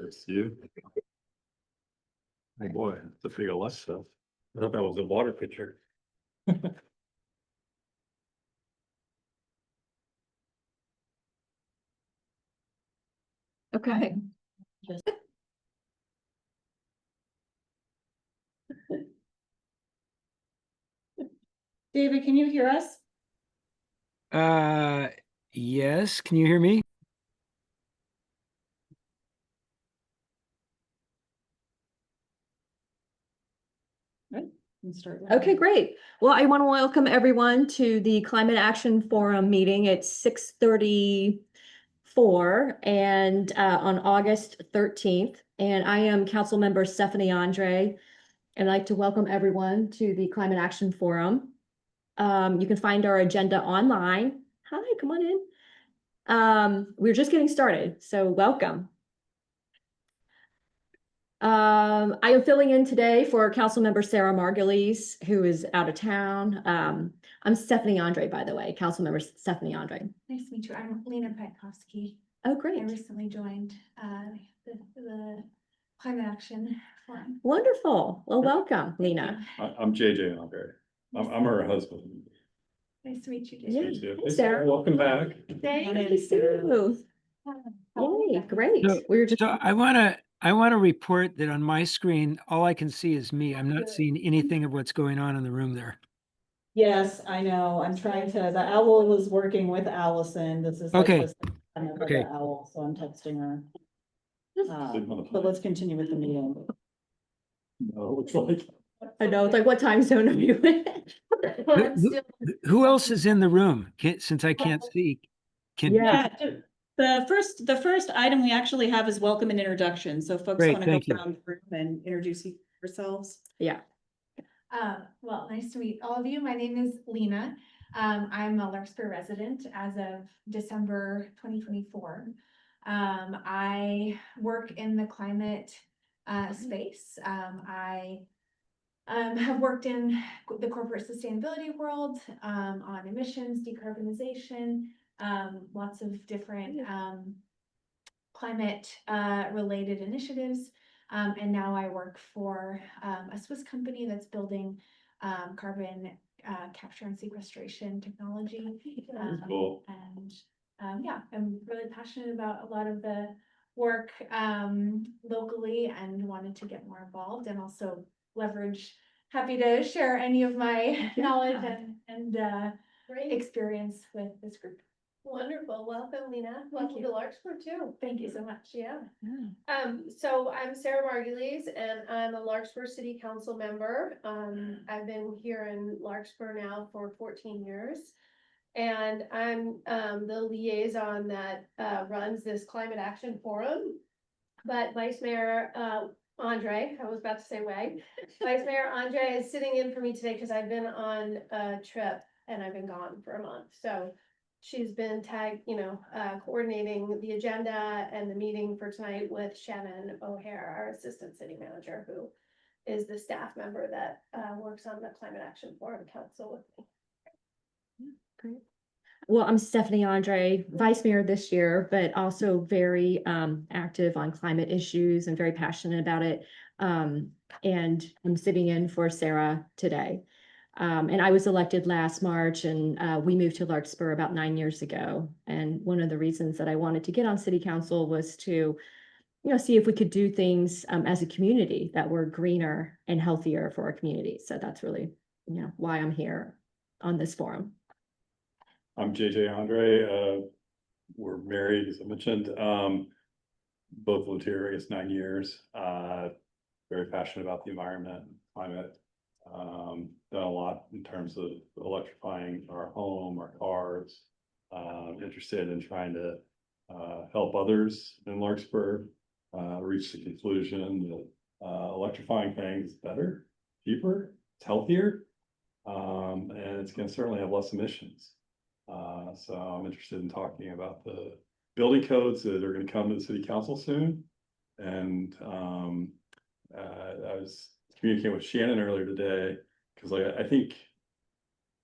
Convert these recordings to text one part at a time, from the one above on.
It's you. Oh boy, to figure less stuff. I thought that was a water pitcher. Okay. David, can you hear us? Yes. Can you hear me? Okay, great. Well, I want to welcome everyone to the Climate Action Forum meeting. It's 6:34 and on August 13th. And I am Council Member Stephanie Andre. And I'd like to welcome everyone to the Climate Action Forum. You can find our agenda online. Hi, come on in. We're just getting started, so welcome. I am filling in today for Councilmember Sarah Margulies, who is out of town. I'm Stephanie Andre, by the way, Councilmember Stephanie Andre. Nice to meet you. I'm Lena Petkovsky. Oh, I great. recently joined the Climate Action Forum. Wonderful. Well, welcome, Lena. I'm JJ Andre. I'm her husband. Nice to meet you, Yeah. Jason. Hey, Hey, Sarah. welcome back. Thank Nice you. to see you. Yay, great. So- We were just So I want to report that on my screen, all I can see is me. I'm not seeing anything of what's going on in the room there. Yes, I know. I'm trying to, the owl is working with Allison. This is like Okay. the second of Okay. the owl, so I'm texting her. Sitting on the But let's continue with the meeting. No, it's like, I know, it's like, what time zone are you in? Who else is in the room? Since I can't see. Yeah. The first item we actually have is welcome and introduction. So folks Great, want to go thank you. around the room and introduce yourselves. Yeah. Well, nice to meet all of you. My name is Lena. I'm a Larkspur resident as of December 2024. I work in the climate space. I have worked in the corporate sustainability world on emissions, decarbonization, lots of different climate related initiatives. And now I work for a Swiss company that's building carbon capture and sequestration technology. cool. And yeah, I'm really passionate about a lot of the work locally and wanted to get more involved and also leverage. Happy to share any of my knowledge and experience with this group. Wonderful. Welcome, Lena. Thank Welcome you. to Larkspur too. Thank you so much. Yeah. Yeah. So I'm Sarah Margulies and I'm a Larkspur City Council member. I've been here in Larkspur now for 14 years. And I'm the liaison that runs this Climate Action Forum. But Vice Mayor Andre, I was about to say Wag. Vice Mayor Andre is sitting in for me today because I've been on a trip and I've been gone for a month. So she's been coordinating the agenda and the meeting for tonight with Shannon O'Hare, our Assistant City Manager, who is the staff member that works on the Climate Action Forum Council with me. Great. Well, I'm Stephanie Andre, Vice Mayor this year, but also very active on climate issues and very passionate about it. And I'm sitting in for Sarah today. And I was elected last March and we moved to Larkspur about 9 years ago. And one of the reasons that I wanted to get on city council was to, see if we could do things as a community that were greener and healthier for our community. So that's really, why I'm here on this forum. I'm JJ Andre. We're married, as I mentioned. Both lived here, I guess, 9 years. Very passionate about the environment, climate. Done a lot in terms of electrifying our home, our cars. Interested in trying to help others in Larkspur reach the conclusion that electrifying things is better, cheaper, it's healthier, and it's going to certainly have less emissions. So I'm interested in talking about the building codes that are going to come to the city council soon. And I was communicating with Shannon earlier today because I think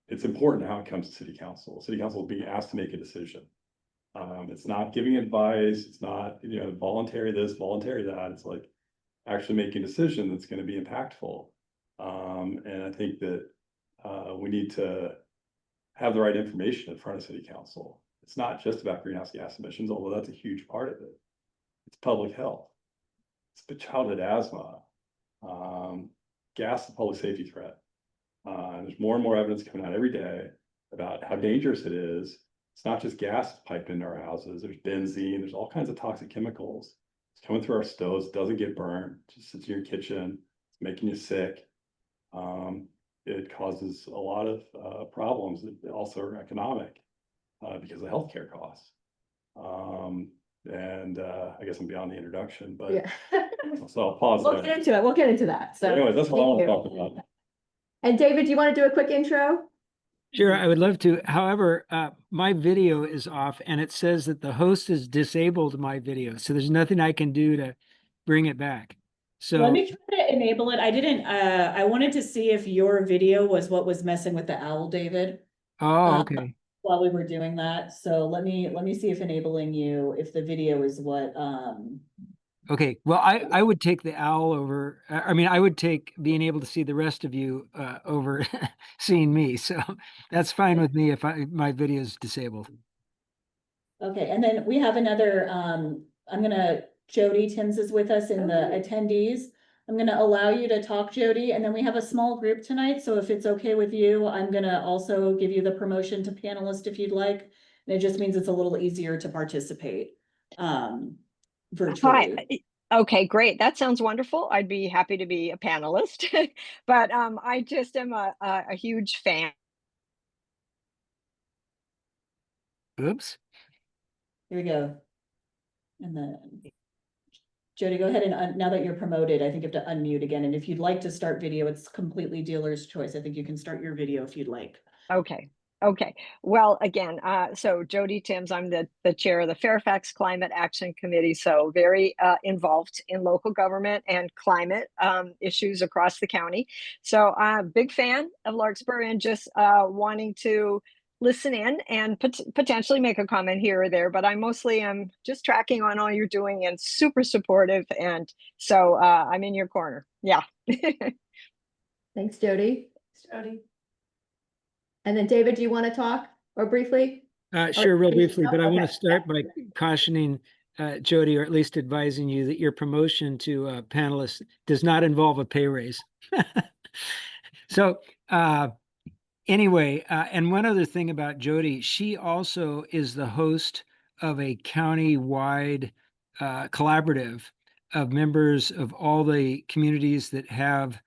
it's important how it comes to city council. City council will be asked to make a decision. It's not giving advice, it's not, voluntary this, voluntary that, it's like actually making a decision that's gonna be impactful. And I think that, we need to have the right information in front of city council. It's not just about greenhouse gas emissions, although that's a huge part of it. It's public health. It's the childhood asthma. Gas is a public safety threat. There's more and more evidence coming out every day about how dangerous it is. It's not just gas piped into our houses. There's benzene, there's all kinds of toxic chemicals. It's coming through our stoves, doesn't get burned, just sits in your kitchen, it's making you sick. It causes a lot of problems that also are economic because of healthcare costs. I guess I'm beyond the introduction, but Yeah. so I'll pause We'll get there. into it. We'll get into that. So. Anyway, that's all I want to Thank talk you. about. And David, do you want to do a quick intro? Sure, I would love to. However, my video is off and it says that the host has disabled my video. So there's nothing I can do to bring it back. Let So, me try to enable it. I didn't, I wanted to see if your video was what was messing with the owl, David, oh, okay. while we were doing that. So let me see if enabling you, if the video is what, Okay, well, I would take the owl over. I mean, I would take being able to see the rest of you over seeing me. So that's fine with me if my video is disabled. okay. And then we have another, Jody Timms is with us in the attendees. I'm gonna allow you to talk, Jody, and then we have a small group tonight. So if it's okay with you, I'm gonna also give you the promotion to panelist if you'd like. And it just means it's a little easier to participate, virtually. Hi. Okay, great. That sounds wonderful. I'd be happy to be a panelist, but I just am a huge fan. Oops. Here we go. And then Jody, go ahead and now that you're promoted, I think you have to unmute again. And if you'd like to start video, it's completely dealer's choice. I think you can start your video if you'd like. Okay. Okay. Well, again, so Jody Timms, I'm the chair of the Fairfax Climate Action Committee, so very involved in local government and climate issues across the county. So I'm a big fan of Larkspur and just wanting to listen in and potentially make a comment here or there, but I mostly am just tracking on all you're doing and super supportive. And so I'm in your corner. Yeah. Thanks, Jody. Jody. And then David, do you want to talk or briefly? Sure, real briefly, but I want Okay. to start by cautioning Jody, or at least advising you that your promotion to panelist does not involve a pay raise. So anyway, and one other thing about Jody, she also is the host of a county-wide collaborative of members of all the communities that have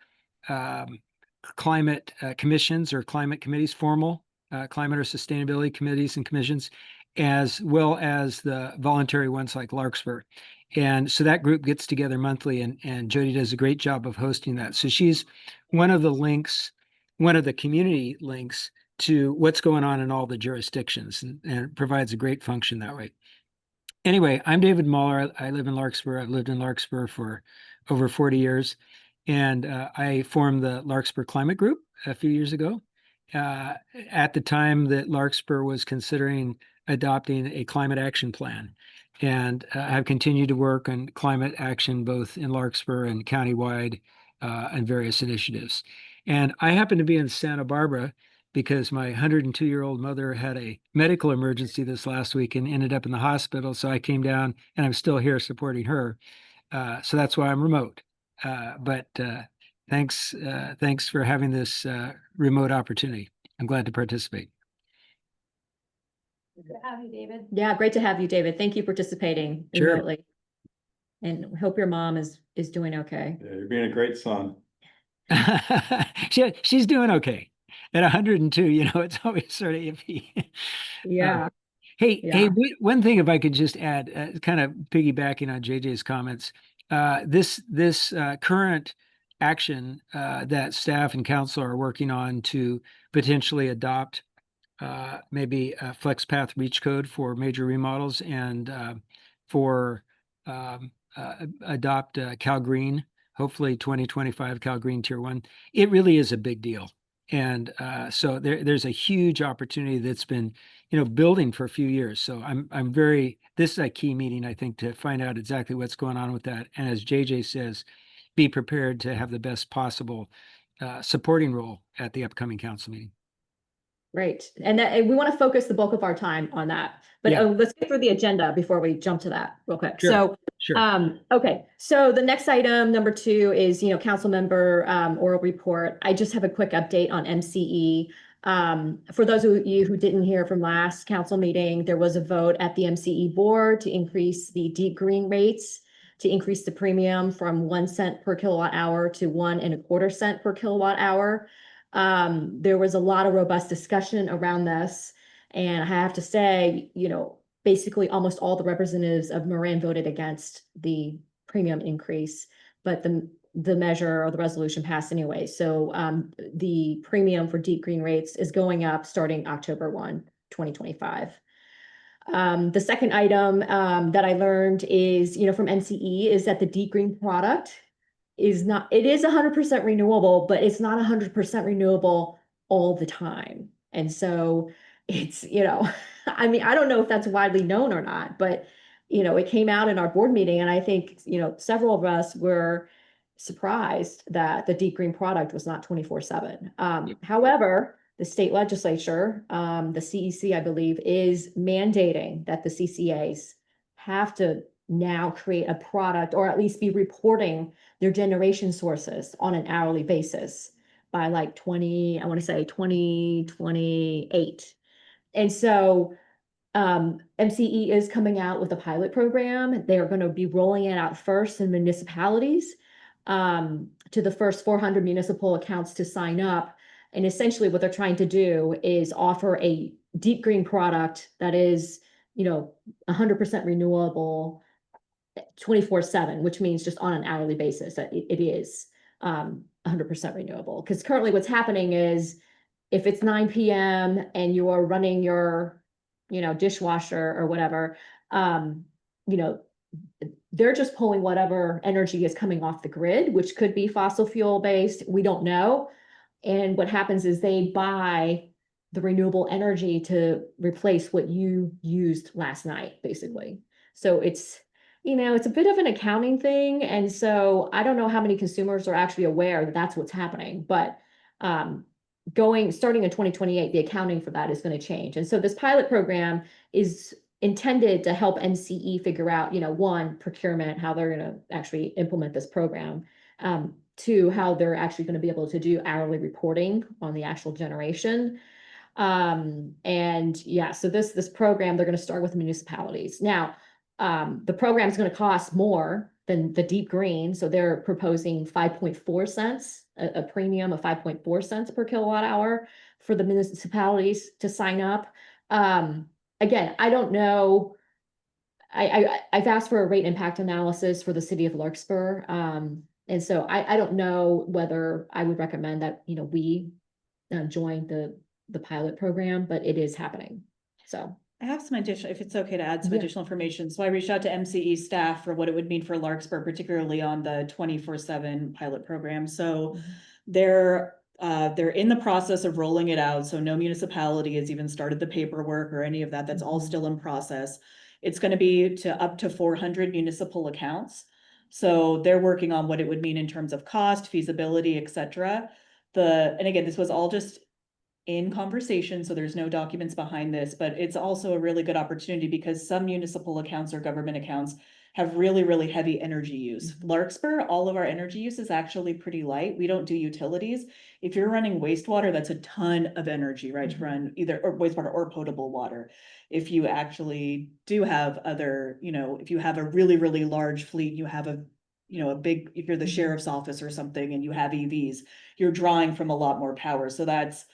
climate commissions or climate committees, formal climate or sustainability committees and commissions, as well as the voluntary ones like Larkspur. And so that group gets together monthly, and Jody does a great job of hosting that. So she's one of the links, one of the community links to what's going on in all the jurisdictions, and provides a great function that way. Anyway, I'm David Muller. I live in Larkspur. I've lived in Larkspur for over 40 years. And I formed the Larkspur Climate Group a few years ago. At the time that Larkspur was considering adopting a climate action plan. And I've continued to work on climate action both in Larkspur and countywide and various initiatives. And I happen to be in Santa Barbara because my 102-year-old mother had a medical emergency this last week and ended up in the hospital. So I came down and I'm still here supporting her. So that's why I'm remote. But thanks for having this remote opportunity. I'm glad to participate. Good to have you, David. Yeah, great to have you, David. Thank you for participating Sure. remotely. And hope your mom is doing okay. Yeah, you're being a great son. She's doing okay. At 102, it's always sort of iffy. Yeah. Hey, Yeah. one thing, if I could just add, kind of piggybacking on JJ's comments, this current action that staff and council are working on to potentially adopt maybe a FlexPath reach code for major remodels and for adopt Cal Green, hopefully 2025 Cal Green Tier 1. It really is a big deal. And so there's a huge opportunity that's been, building for a few years. So this is a key meeting, I think, to find out exactly what's going on with that. And as JJ says, be prepared to have the best possible supporting role at the upcoming council meeting. Great. And we want to focus the bulk of our time on that. But Yeah. let's get through the agenda before we jump to that real quick. Sure. So, Sure. okay. So the next item, number 2, is, council member oral report. I just have a quick update on MCE. For those of you who didn't hear from last council meeting, there was a vote at the MCE board to increase the deep green rates, to increase the premium from 1 cent per kilowatt hour to 1.25 cents per kilowatt hour. There was a lot of robust discussion around this, and I have to say, basically almost all the representatives of Marin voted against the premium increase, but the measure or the resolution passed anyway. So the premium for deep green rates is going up starting October 1, 2025. The second item that I learned is, from NCE, is that the deep green product it is 100% renewable, but it's not 100% renewable all the time. And so it's, I mean, I don't know if that's widely known or not, but, it came out in our board meeting, and I think, several of us were surprised that the deep green product was not 24/7. However, the state legislature, the CEC, I believe, is mandating that the CCAs have to now create a product, or at least be reporting their generation sources on an hourly basis by like 2028. And so MCE is coming out with a pilot program. They are going to be rolling it out first in municipalities, to the first 400 municipal accounts to sign up. And essentially what they're trying to do is offer a deep green product that is, 100% renewable 24/7, which means just on an hourly basis that it is 100% renewable. Because currently what's happening is, if it's 9 p.m. and you are running your, dishwasher or whatever, they're just pulling whatever energy is coming off the grid, which could be fossil fuel based. We don't know. And what happens is they buy the renewable energy to replace what you used last night, basically. So it's a bit of an accounting thing. And so I don't know how many consumers are actually aware that that's what's happening, but starting in 2028, the accounting for that is going to change. And so this pilot program is intended to help NCE figure out, 1, procurement, how they're going to actually implement this program. 2, how they're actually going to be able to do hourly reporting on the actual generation. And yeah, so this program, they're going to start with municipalities. Now, the program is going to cost more than the deep green. So they're proposing 5.4 cents, a premium of 5.4 cents per kilowatt hour for the municipalities to sign up. Again, I don't know. I've asked for a rate impact analysis for the city of Larkspur. And so I don't know whether I would recommend that, we join the pilot program, but it is happening. So I have some additional, if it's okay to add some Yeah. additional information. So I reached out to MCE staff for what it would mean for Larkspur, particularly on the 24/7 pilot program. So they're in the process of rolling it out. So no municipality has even started the paperwork or any of that. That's all still in process. It's going to be to up to 400 municipal accounts. So they're working on what it would mean in terms of cost, feasibility, et cetera. And again, this was all just in conversation, so there's no documents behind this, but it's also a really good opportunity because some municipal accounts or government accounts have really, really heavy energy use. Larkspur, all of our energy use is actually pretty light. We don't do utilities. If you're running wastewater, that's a ton of energy, right? To run either or wastewater or potable water. If you actually do have other, if you have a really, really large fleet, you have a big, if you're the sheriff's office or something and you have EVs, you're drawing from a lot more power. So that's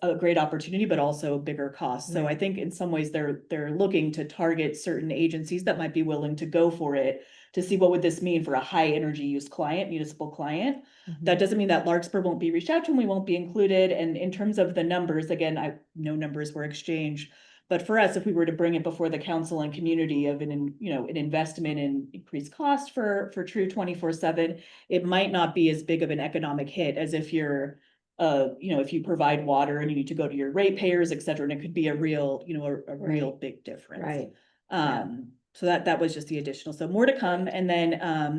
a great opportunity, but also a bigger cost. So I think in some ways they're looking to target certain agencies that might be willing to go for it to see what would this mean for a high energy use client, municipal client. That doesn't mean that Larkspur won't be reached out to and we won't be included. And in terms of the numbers, again, no numbers were exchanged. But for us, if we were to bring it before the council and community of an investment in increased cost for true 24/7, it might not be as big of an economic hit as if you're if you provide water and you need to go to your ratepayers, et cetera, and it could be a real, a real Right. big difference. Right. Yeah. So that was just the additional, so more to come. And then,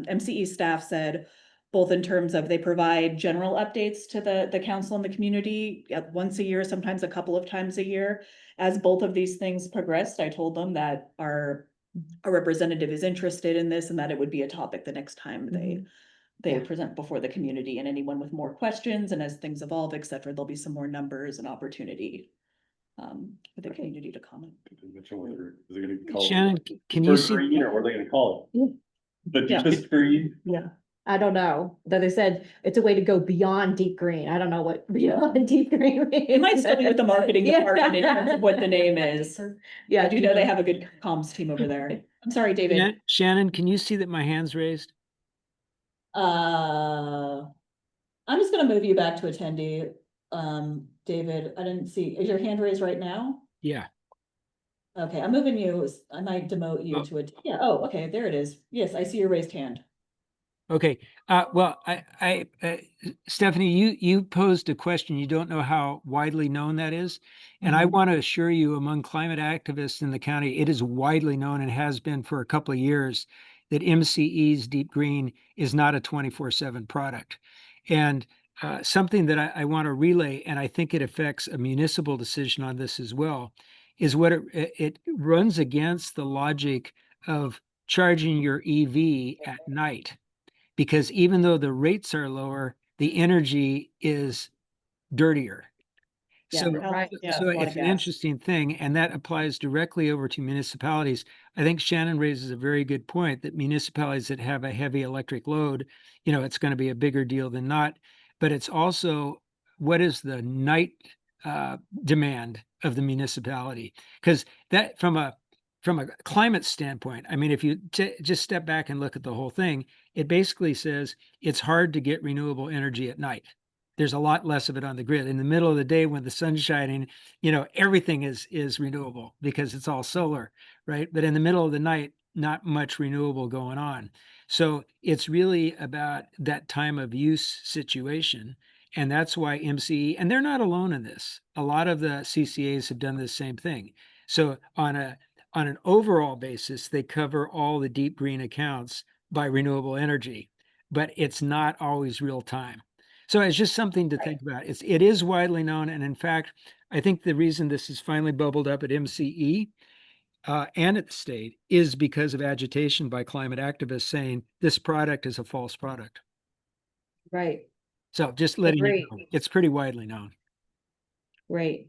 MCE staff said, both in terms of they provide general updates to the council and the community once a year, sometimes a couple of times a year. As both of these things progressed, I told them that our representative is interested in this and that it would be a topic the next time they Yeah. present before the community, and anyone with more questions, and as things evolve, et cetera, there'll be some more numbers and opportunity for the community to comment. Is it gonna be called Shannon, can you deeper see? green, or what are they gonna call Yeah. it? The Yeah. deepest green? Yeah, I don't know, that they said it's a way to go beyond deep green. I don't know what beyond deep green means. It might still be with the marketing Yeah. department in terms of what the name is. Yeah. I do know they have a good comms team over there. I'm sorry, David. Shannon, can you see that my hand's raised? I'm just gonna move you back to attendee. David, I didn't see, is your hand raised right now? Yeah. Okay, I'm moving you, I might demote you Oh. to yeah, oh, okay, there it is. Yes, I see your raised hand. Okay, well, Stephanie, you posed a question. You don't know how widely known that is. And I Mhm. want to assure you, among climate activists in the county, it is widely known and has been for a couple of years that MCE's Deep Green is not a 24/7 product. And something that I want to relay, and I think it affects a municipal decision on this as well, is what it runs against the logic of charging your EV at night. Because even though the rates are lower, the energy is dirtier. Yeah, So, Right. yeah, so a lot of it's an gas. interesting thing, and that applies directly over to municipalities. I think Shannon raises a very good point that municipalities that have a heavy electric load, it's going to be a bigger deal than not. But it's also, what is the night demand of the municipality? Because that, from a climate standpoint, I mean, if you just step back and look at the whole thing, it basically says it's hard to get renewable energy at night. There's a lot less of it on the grid. In the middle of the day when the sun's shining, everything is renewable because it's all solar, right? But in the middle of the night, not much renewable going on. So it's really about that time of use situation. And that's why MCE, and they're not alone in this. A lot of the CCAs have done the same thing. So on an overall basis, they cover all the deep green accounts by renewable energy, but it's not always real time. So it's just something to think about. It is widely known, and in fact, I think the reason this has finally bubbled up at MCE and at the state is because of agitation by climate activists saying this product is a false product. Right, So just letting you Agreed. know, it's pretty widely known. great.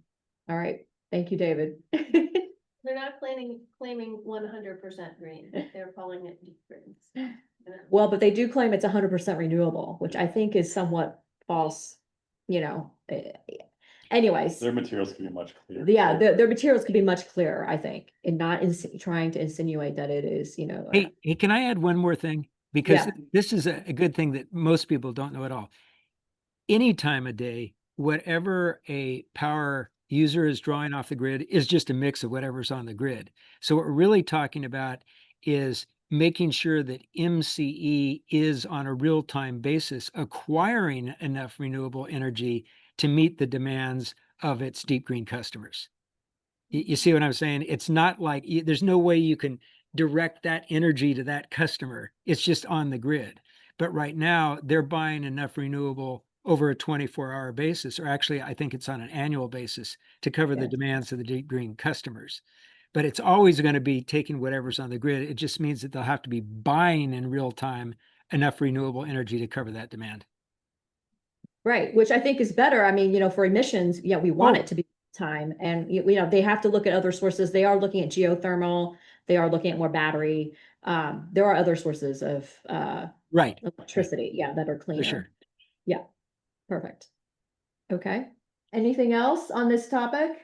All right, thank you, David. They're not claiming 100% green, they're calling it deep greens. Well, but they do claim it's 100% renewable, which I think is somewhat false, anyways. Their materials can be much clearer. Yeah, their materials could be much clearer, I think, and not trying to insinuate that it is, Hey, can I add one more thing? Because Yeah. this is a good thing that most people don't know at all. Any time of day, whatever a power user is drawing off the grid is just a mix of whatever's on the grid. So what we're really talking about is making sure that MCE is on a real-time basis acquiring enough renewable energy to meet the demands of its deep green customers. You see what I'm saying? It's not like there's no way you can direct that energy to that customer. It's just on the grid. But right now, they're buying enough renewable over a 24-hour basis, or actually, I think it's on an annual basis to cover the Yes. demands of the deep green customers. But it's always going to be taking whatever's on the grid. It just means that they'll have to be buying in real time enough renewable energy to cover that demand. Right, which I think is better. I mean, for emissions, yeah, we want Oh. it to be time, and they have to look at other sources. They are looking at geothermal, they are looking at more battery. There are other sources of Right. electricity, yeah, that are For cleaner. sure. Yeah, perfect. Okay, anything else on this topic?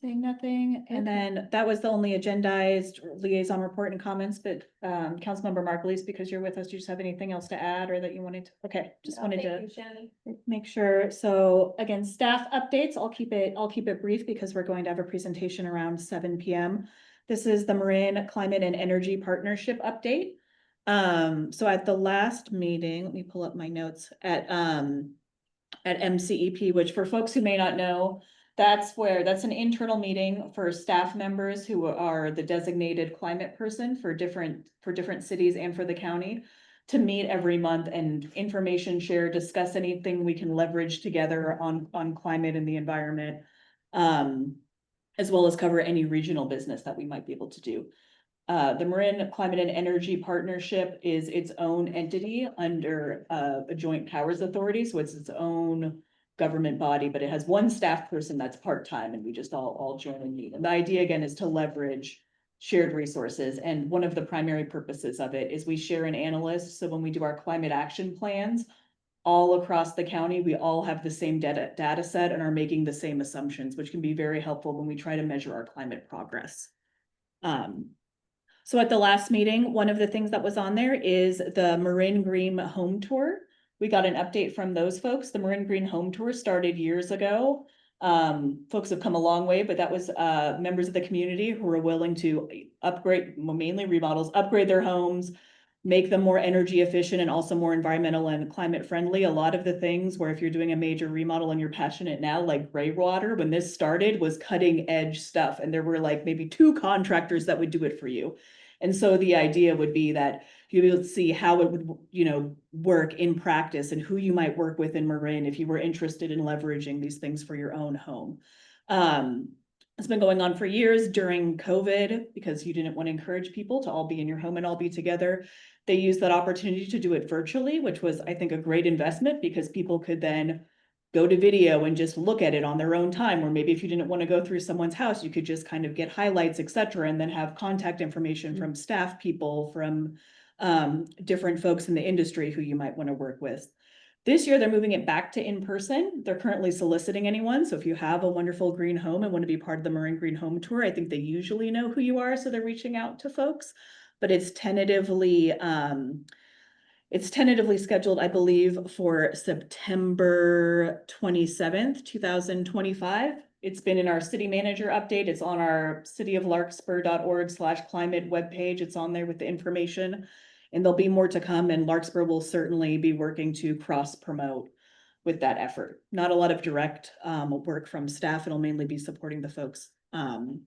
Saying nothing, and then that was the only agendized liaison report and comments, but Councilmember Margulies, because you're with us, do you just have anything else to add or that you wanted to? Okay, just No, wanted thank to you, Shannon. make sure. So again, staff updates, I'll keep it brief because we're going to have a presentation around 7 p.m. This is the Marin Climate and Energy Partnership update. So at the last meeting, let me pull up my notes at at MCEP, which for folks who may not know, that's an internal meeting for staff members who are the designated climate person for different cities and for the county to meet every month and information share, discuss anything we can leverage together on climate and the environment. As well as cover any regional business that we might be able to do. The Marin Climate and Energy Partnership is its own entity under a joint powers authority, so it's its own government body, but it has one staff person that's part-time, and we just all join and meet. And the idea again is to leverage shared resources, and one of the primary purposes of it is we share an analyst, so when we do our climate action plans, all across the county, we all have the same data set and are making the same assumptions, which can be very helpful when we try to measure our climate progress. So at the last meeting, one of the things that was on there is the Marin Green Home Tour. We got an update from those folks. The Marin Green Home Tour started years ago. Folks have come a long way, but that was members of the community who were willing to upgrade, mainly remodels, upgrade their homes, make them more energy efficient and also more environmental and climate friendly. A lot of the things where if you're doing a major remodel and you're passionate now, like gray water, when this started was cutting edge stuff. And there were like maybe 2 contractors that would do it for you. And so the idea would be that you'll be able to see how it would, work in practice and who you might work with in Marin if you were interested in leveraging these things for your own home. It's been going on for years during COVID because you didn't want to encourage people to all be in your home and all be together. They used that opportunity to do it virtually, which was, I think, a great investment because people could then go to video and just look at it on their own time. Or maybe if you didn't want to go through someone's house, you could just kind of get highlights, etc., and then have contact information from staff people, from different folks in the industry who you might want to work with. This year, they're moving it back to in person. They're currently soliciting anyone. So if you have a wonderful green home and want to be part of the Marin Green Home Tour, I think they usually know who you are. So they're reaching out to folks, but it's tentatively scheduled, I believe, for September 27th, 2025. It's been in our city manager update. It's on our cityoflarkspur.org/climate webpage. It's on there with the information. And there'll be more to come, and Larkspur will certainly be working to cross promote with that effort. Not a lot of direct work from staff. It'll mainly be supporting the folks who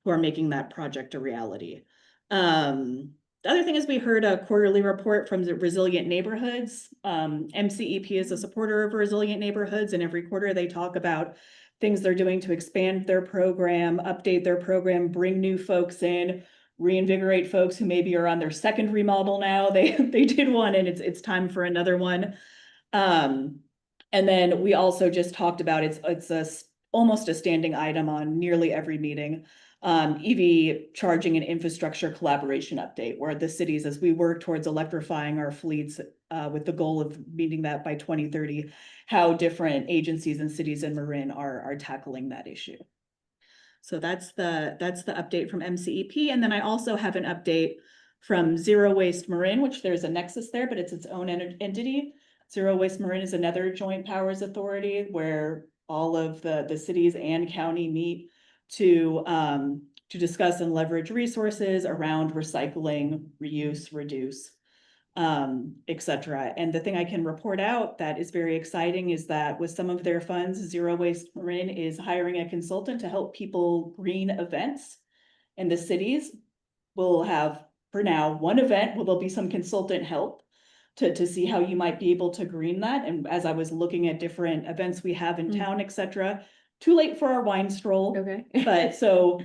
are making that project a reality. The other thing is we heard a quarterly report from the Resilient Neighborhoods. MCEP is a supporter of Resilient Neighborhoods, and every quarter they talk about things they're doing to expand their program, update their program, bring new folks in, reinvigorate folks who maybe are on their second remodel now. They did one and it's time for another one. And then we also just talked about it's almost a standing item on nearly every meeting. EV charging and infrastructure collaboration update, where the cities, as we work towards electrifying our fleets with the goal of meeting that by 2030, how different agencies and cities in Marin are tackling that issue. So that's the update from MCEP. And then I also have an update from Zero Waste Marin, which there's a nexus there, but it's its own entity. Zero Waste Marin is another joint powers authority where all of the cities and county meet to discuss and leverage resources around recycling, reuse, reduce, etc. And the thing I can report out that is very exciting is that with some of their funds, Zero Waste Marin is hiring a consultant to help people green events in the cities. We'll have, for now, one event where there'll be some consultant help to see how you might be able to green that. And as I was looking at different events we have in town, etc., too late for our wine stroll. Okay. But so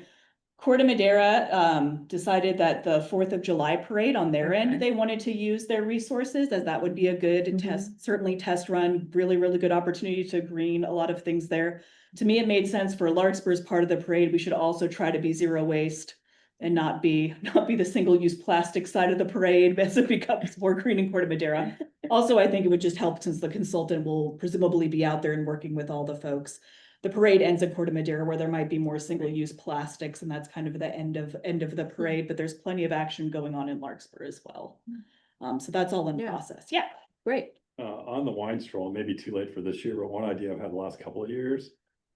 Corte Madera decided that the 4th of July parade on their end, they wanted to use their resources, as that would be a good certainly test run, really good opportunity to green a lot of things there. To me, it made sense for Larkspur's part of the parade. We should also try to be zero waste and not be the single-use plastic side of the parade as it becomes more green in Corte Madera. Also, I think it would just help since the consultant will presumably be out there and working with all the folks. The parade ends in Corte Madera where there might be more single-use plastics, and that's kind of the end of the parade, but there's plenty of action going on in Larkspur as well. So that's all in process. Yeah. Great. On the wine stroll, maybe too late for this year, but one idea I've had the last couple of years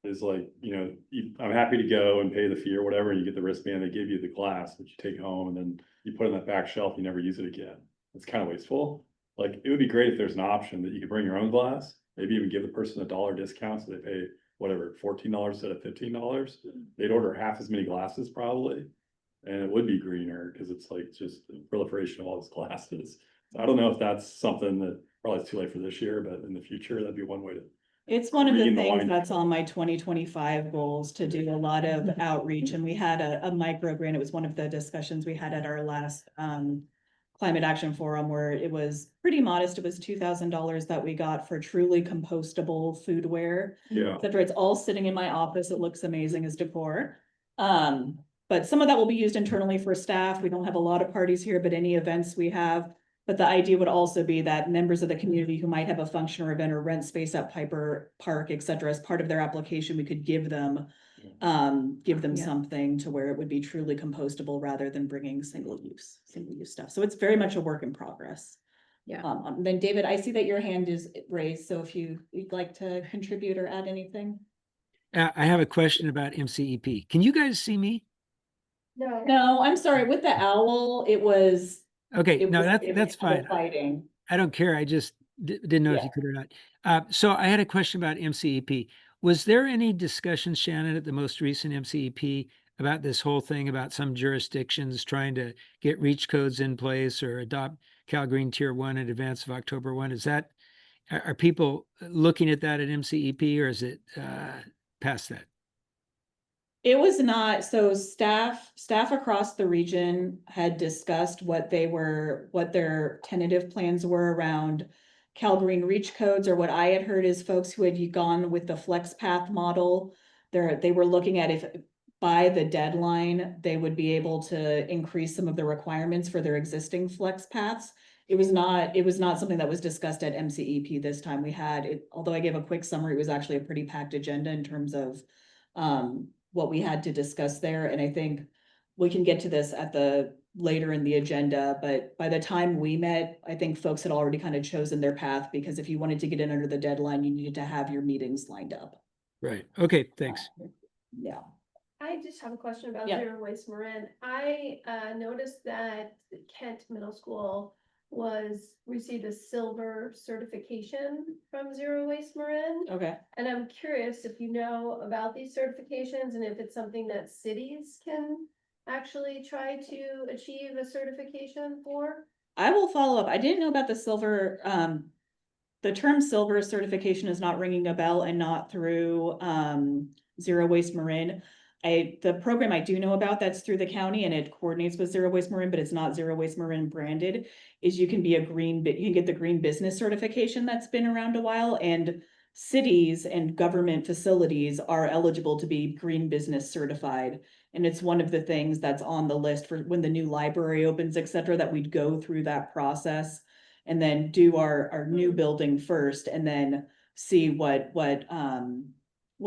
is like, I'm happy to go and pay the fee or whatever, and you get the wristband, they give you the glass that you take home, and then you put it on that back shelf, you never use it again. It's kind of wasteful. Like, it would be great if there's an option that you could bring your own glass, maybe even give the person a $1 discount, so they pay whatever, $14 instead of $15. They'd order half as many glasses probably. And it would be greener, because it's like just the proliferation of all these glasses. So I don't know if that's something that, probably it's too late for this year, but in the future, that'd be one way to. It's one of the Green the things line. that's on my 2025 goals, to do a lot of outreach, and we had a micro grant. It was one of the discussions we had at our last climate action forum, where it was pretty modest. It was $2,000 that we got for truly compostable foodware. Yeah, Etc. It's all sitting in my office. It looks amazing as decor. But some of that will be used internally for staff. We don't have a lot of parties here, but any events we have. But the idea would also be that members of the community who might have a function or event or rent space at Piper Park, et cetera, as part of their application, we could give them Yeah. something to where it would be truly compostable, rather than bringing single use stuff. So it's very much a work in progress. Yeah. Then David, I see that your hand is raised, so if you'd like to contribute or add anything. I have a question about MCEP. Can you guys see me? No. No, I'm sorry, with the owl, it was. Okay, it no, was- that's it that's was fine. Fighting. I don't care. I just didn't know if Yeah. you could or not. So I had a question about MCEP. Was there any discussion, Shannon, at the most recent MCEP about this whole thing about some jurisdictions trying to get reach codes in place or adopt Cal Green Tier 1 in advance of October 1? Are people looking at that at MCEP, or is it past that? It was not, so staff across the region had discussed what their tentative plans were around Cal Green reach codes, or what I had heard is folks who had gone with the flex path model. They were looking at if by the deadline, they would be able to increase some of the requirements for their existing flex paths. It was not something that was discussed at MCEP this time. We had it, although I gave a quick summary, it was actually a pretty packed agenda in terms of what we had to discuss there. And I think we can get to this later in the agenda, but by the time we met, I think folks had already kind of chosen their path, because if you wanted to get in under the deadline, you needed to have your meetings lined up. Right. Okay, thanks. Yeah. I just have a question about Yeah. zero waste Marin. I noticed that Kent Middle School received a silver certification from Zero Waste Marin. Okay. And I'm curious if you know about these certifications and if it's something that cities can actually try to achieve a certification for. I will follow up. I didn't know about the silver, the term silver certification is not ringing a bell, and not through Zero Waste Marin. The program I do know about that's through the county, and it coordinates with Zero Waste Marin, but it's not Zero Waste Marin branded, is you can get the green business certification that's been around a while, and cities and government facilities are eligible to be green business certified. And it's one of the things that's on the list for when the new library opens, et cetera, that we'd go through that process and then do our new building first, and then see what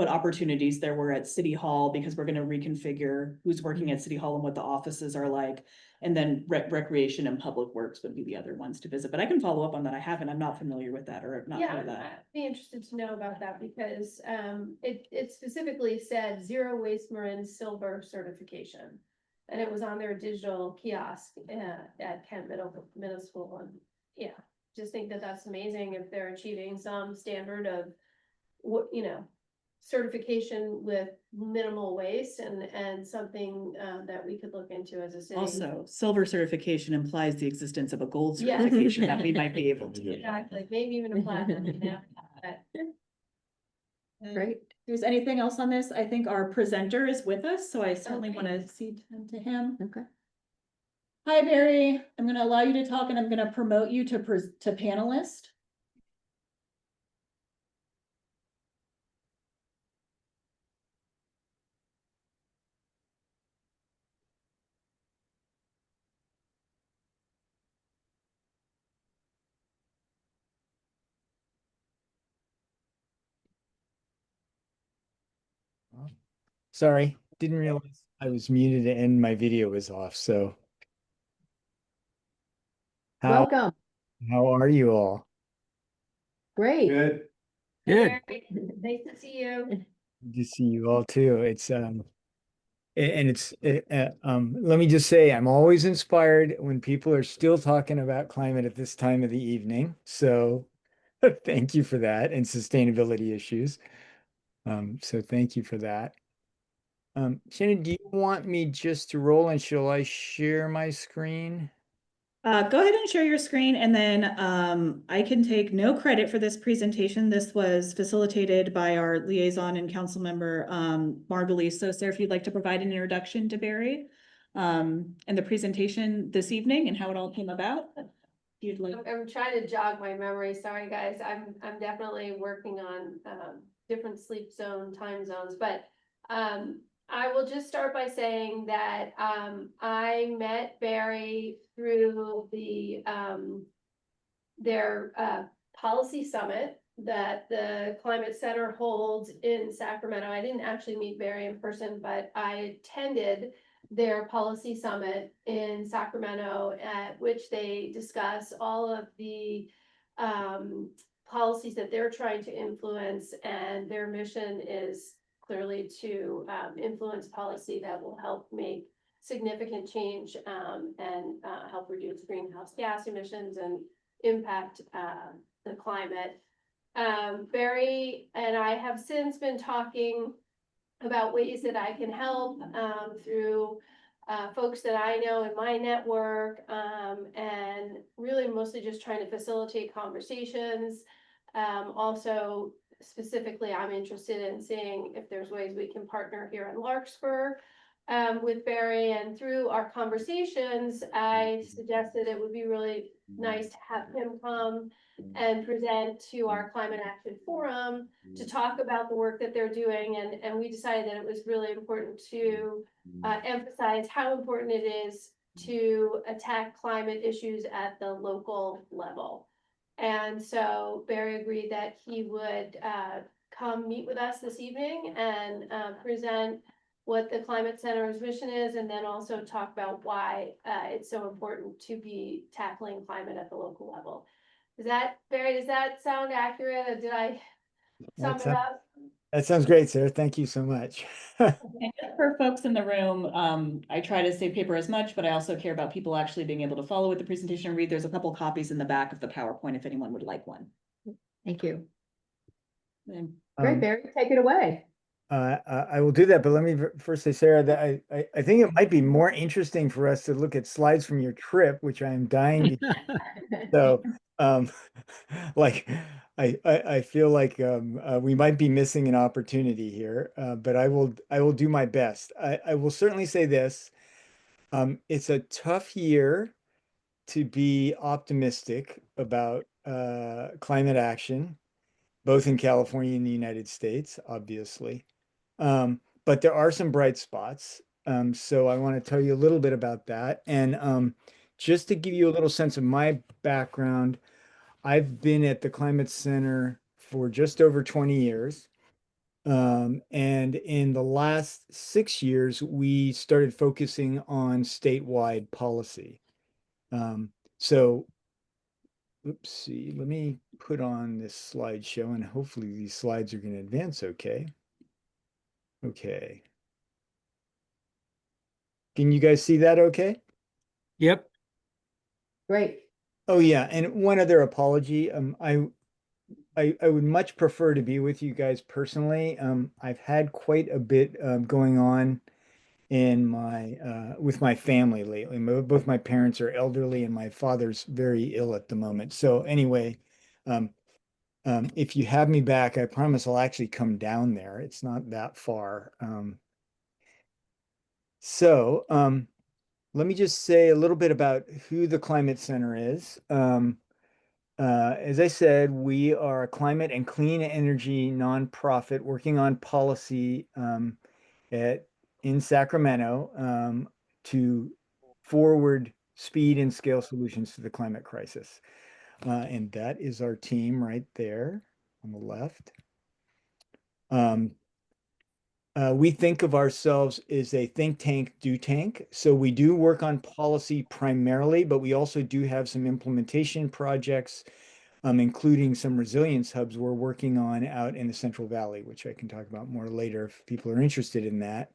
opportunities there were at City Hall, because we're gonna reconfigure who's working at City Hall and what the offices are like. And then recreation and public works would be the other ones to visit, but I can follow up on that. I'm not familiar with that, or have not Yeah, heard of that. I'd be interested to know about that because it specifically said Zero Waste Marin Silver certification. And it was on their digital kiosk at Kent Middle School. And yeah, just think that that's amazing if they're achieving some standard of what, certification with minimal waste and something that we could look into as a city. Also, silver certification implies the existence of a gold Yeah. certification that we might be able to get. Exactly, maybe even a platinum, but Great. If there's anything else on this, I think our presenter is with us, so I certainly Okay. want to cede time to him. Okay. Hi, Barry. I'm going to allow you to talk, and I'm going to promote you to panelist. Sorry, didn't realize I was muted and my video was off, so. How Welcome. are you all? Great. good. Good. nice to see you. Good to see you all too. It's and it's let me just say, I'm always inspired when people are still talking about climate at this time of the evening. So Thank you for that, and sustainability issues. So thank you for that. Shannon, do you want me just to roll and shall I share my screen? Go ahead and share your screen, and then I can take no credit for this presentation. This was facilitated by our liaison and council member, Margulies. So Sarah, if you'd like to provide an introduction to Barry and the presentation this evening and how it all came about. If you'd like. I'm trying to jog my memory. Sorry, guys. I'm definitely working on different sleep zone, time zones, but I will just start by saying that I met Barry through the their policy summit that the Climate Center holds in Sacramento. I didn't actually meet Barry in person, but I attended their policy summit in Sacramento, at which they discuss all of the policies that they're trying to influence, and their mission is clearly to influence policy that will help make significant change and help reduce greenhouse gas emissions and impact the climate. Barry and I have since been talking about ways that I can help through folks that I know in my network, and really mostly just trying to facilitate conversations. Also, specifically, I'm interested in seeing if there's ways we can partner here in Larkspur with Barry. And through our conversations, I suggested it would be really nice to have him come and present to our Climate Action Forum to talk about the work that they're doing. And we decided that it was really important to emphasize how important it is to attack climate issues at the local level. And so Barry agreed that he would come meet with us this evening and present what the Climate Center's mission is, and then also talk about why it's so important to be tackling climate at the local level. Barry, does that sound accurate? Or did I sum it up? That sounds great, Sarah. Thank you so much. And just for folks in the room, I try to save paper as much, but I also care about people actually being able to follow with the presentation and read. There's a couple copies in the back of the PowerPoint if anyone would like one. Thank you. And Great, Barry, take it away. I will do that, but let me first say, Sarah, that I think it might be more interesting for us to look at slides from your trip, which I am dying to. So, like, I feel like we might be missing an opportunity here, but I will do my best. I will certainly say this: it's a tough year to be optimistic about climate action, both in California and the United States, obviously. But there are some bright spots. So I want to tell you a little bit about that. And just to give you a little sense of my background, I've been at the Climate Center for just over 20 years. And in the last 6 years, we started focusing on statewide policy. So, oopsie, let me put on this slideshow, and hopefully these slides are going to advance okay. Okay. Can you guys see that okay? Yep. Great. Oh yeah, and one other apology. I would much prefer to be with you guys personally. I've had quite a bit going on in my with my family lately. Both my parents are elderly and my father's very ill at the moment. So anyway, if you have me back, I promise I'll actually come down there. It's not that far. So let me just say a little bit about who the Climate Center is. As I said, we are a climate and clean energy nonprofit working on policy in Sacramento to forward speed and scale solutions to the climate crisis. And that is our team right there on the left. We think of ourselves as a think tank, do tank. So we do work on policy primarily, but we also do have some implementation projects, including some resilience hubs we're working on out in the Central Valley, which I can talk about more later if people are interested in that.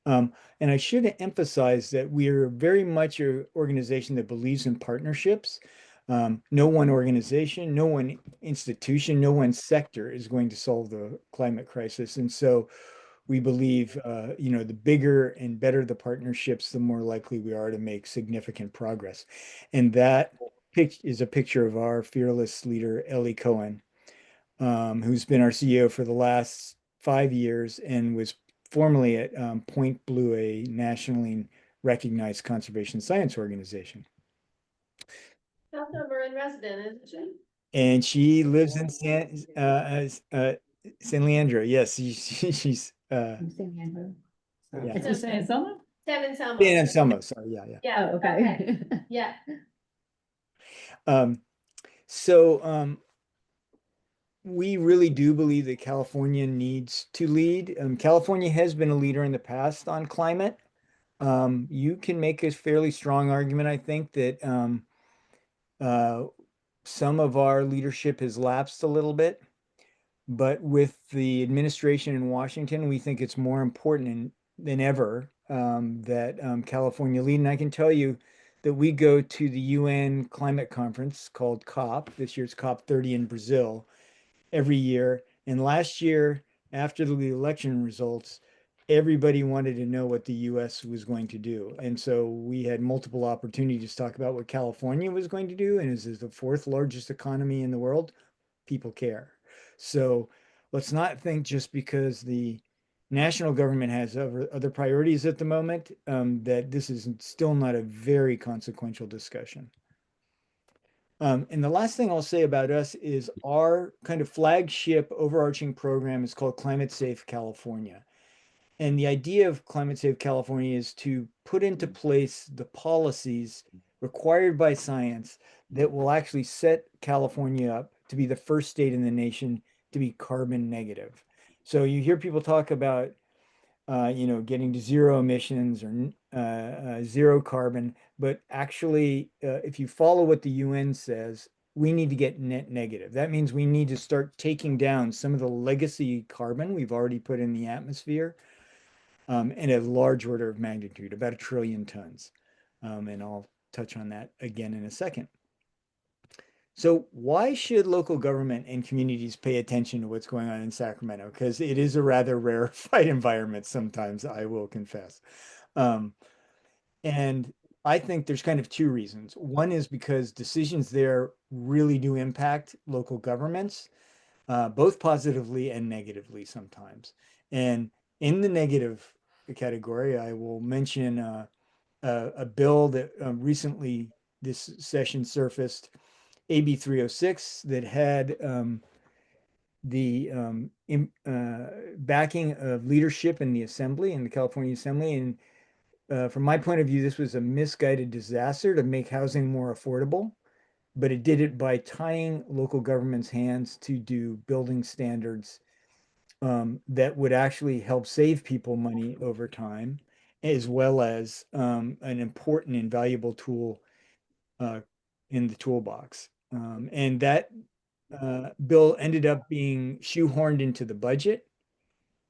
And I should emphasize that we are very much an organization that believes in partnerships. No one organization, no one institution, no one sector is going to solve the climate crisis. And so we believe, the bigger and better the partnerships, the more likely we are to make significant progress. And that is a picture of our fearless leader, Ellie Cohen, who's been our CEO for the last 5 years and was formerly at Point Blue, a nationally recognized conservation science organization. Council Marin resident, isn't she? And she lives in San Leandro. Yes, she's I'm saying Andrew. Yeah. It's San Selma? San Anselmo. San Anselmo. Sorry, yeah. Yeah, Oh, okay. yeah. Um, so we really do believe that California needs to lead. California has been a leader in the past on climate. You can make a fairly strong argument, I think, that some of our leadership has lapsed a little bit. But with the administration in Washington, we think it's more important than ever that California lead. And I can tell you that we go to the UN climate conference called COP. This year's COP 30 in Brazil every year. And last year, after the election results, everybody wanted to know what the US was going to do. And so we had multiple opportunities to talk about what California was going to do. And as the fourth largest economy in the world, people care. So let's not think just because the national government has other priorities at the moment, that this is still not a very consequential discussion. And the last thing I'll say about us is our kind of flagship overarching program is called Climate Safe California. And the idea of Climate Safe California is to put into place the policies required by science that will actually set California up to be the first state in the nation to be carbon negative. So you hear people talk about, getting to zero emissions or zero carbon, but actually, if you follow what the UN says, we need to get net negative. That means we need to start taking down some of the legacy carbon we've already put in the atmosphere in a large order of magnitude, about 1 trillion tons. And I'll touch on that again in a second. So why should local government and communities pay attention to what's going on in Sacramento? Because it is a rather rarefied environment sometimes, I will confess. And I think there's kind of two reasons. One is because decisions there really do impact local governments, both positively and negatively sometimes. And in the negative category, I will mention a bill that recently this session surfaced, AB 306, that had the backing of leadership in the Assembly, in the California Assembly. And from my point of view, this was a misguided disaster to make housing more affordable, but it did it by tying local government's hands to do building standards that would actually help save people money over time, as well as an important and valuable tool in the toolbox. And that bill ended up being shoehorned into the budget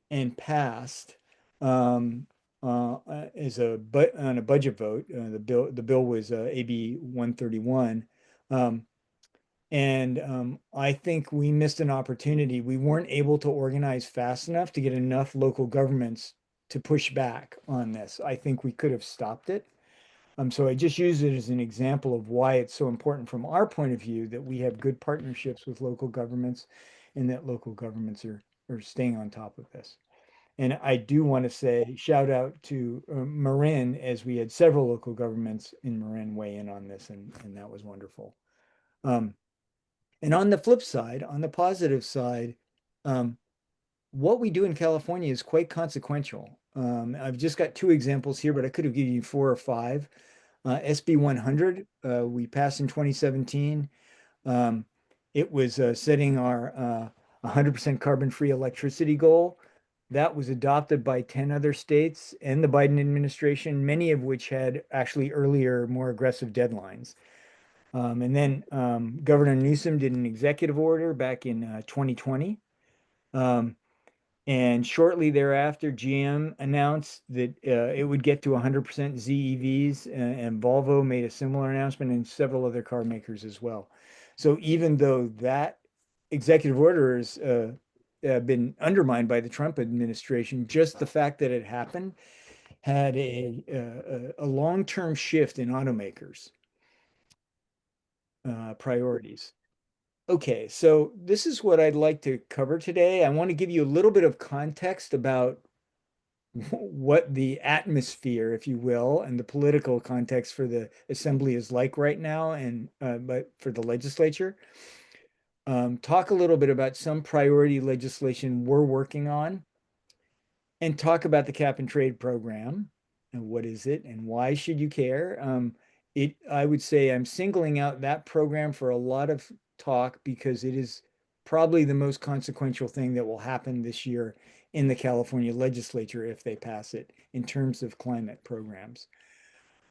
and passed on a budget vote. The bill was AB 131. And I think we missed an opportunity. We weren't able to organize fast enough to get enough local governments to push back on this. I think we could have stopped it. So I just use it as an example of why it's so important from our point of view that we have good partnerships with local governments and that local governments are staying on top of this. And I do want to say shout out to Marin, as we had several local governments in Marin weigh in on this, and that was wonderful. And on the flip side, on the positive side, what we do in California is quite consequential. I've just got 2 examples here, but I could have given you 4 or 5. SB 100, we passed in 2017. It was setting our 100% carbon-free electricity goal. That was adopted by 10 other states and the Biden administration, many of which had actually earlier, more aggressive deadlines. And then Governor Newsom did an executive order back in 2020. And shortly thereafter, GM announced that it would get to 100% ZEVs, and Volvo made a similar announcement, and several other car makers as well. So even though that executive order has been undermined by the Trump administration, just the fact that it happened had a long-term shift in automakers' priorities. Okay, so this is what I'd like to cover today. I want to give you a little bit of context about what the atmosphere, if you will, and the political context for the assembly is like right now, and but for the legislature. Talk a little bit about some priority legislation we're working on, and talk about the cap and trade program and what is it and why should you care. I would say I'm singling out that program for a lot of talk because it is probably the most consequential thing that will happen this year in the California legislature if they pass it in terms of climate programs.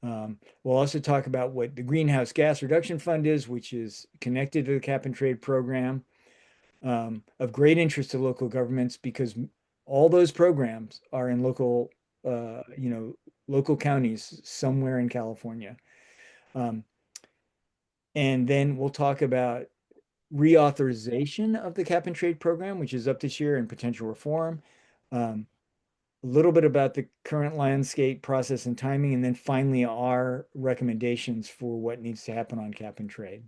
We'll also talk about what the Greenhouse Gas Reduction Fund is, which is connected to the cap and trade program, of great interest to local governments because all those programs are in local, local counties somewhere in California. And then we'll talk about reauthorization of the cap and trade program, which is up this year, and potential reform. A little bit about the current landscape, process, and timing, and then finally our recommendations for what needs to happen on cap and trade.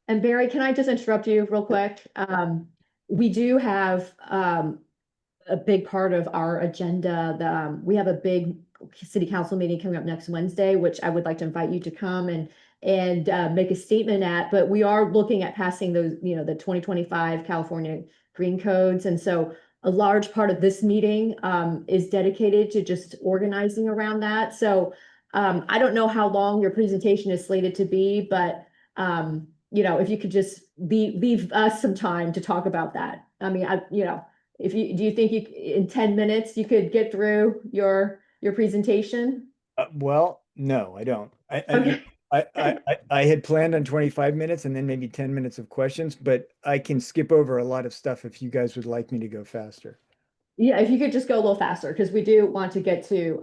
And Barry, can I just interrupt you real quick? We do have a big part of our agenda. We have a big city council meeting coming up next Wednesday, which I would like to invite you to come and make a statement at. But we are looking at passing those, the 2025 California Green Codes, and so a large part of this meeting is dedicated to just organizing around that. So I don't know how long your presentation is slated to be, but if you could just leave us some time to talk about that. I mean, do you think in 10 minutes you could get through your presentation? Well, no, I don't. Okay. I had planned on 25 minutes and then maybe 10 minutes of questions, but I can skip over a lot of stuff if you guys would like me to go faster. Yeah, if you could just go a little faster, because we do want to get to,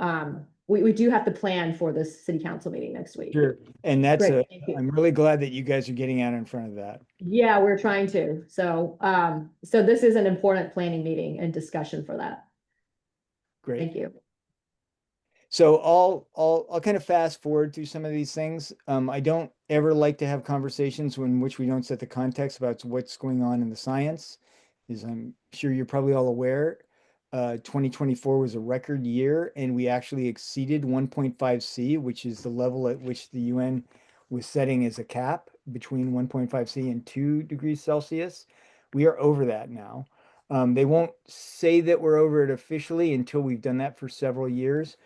we do have to plan for this city council meeting next week. Sure. And Great, thank you. I'm really glad that you guys are getting out in front of that. Yeah, we're trying to. So, so this is an important planning meeting and discussion for that. Great. Thank you. So I'll kind of fast forward through some of these things. I don't ever like to have conversations in which we don't set the context about what's going on in the science. As I'm sure you're probably all aware, 2024 was a record year, and we actually exceeded 1.5 C, which is the level at which the UN was setting as a cap between 1.5 C and 2 degrees Celsius. We are over that now. They won't say that we're over it officially until we've done that for several years.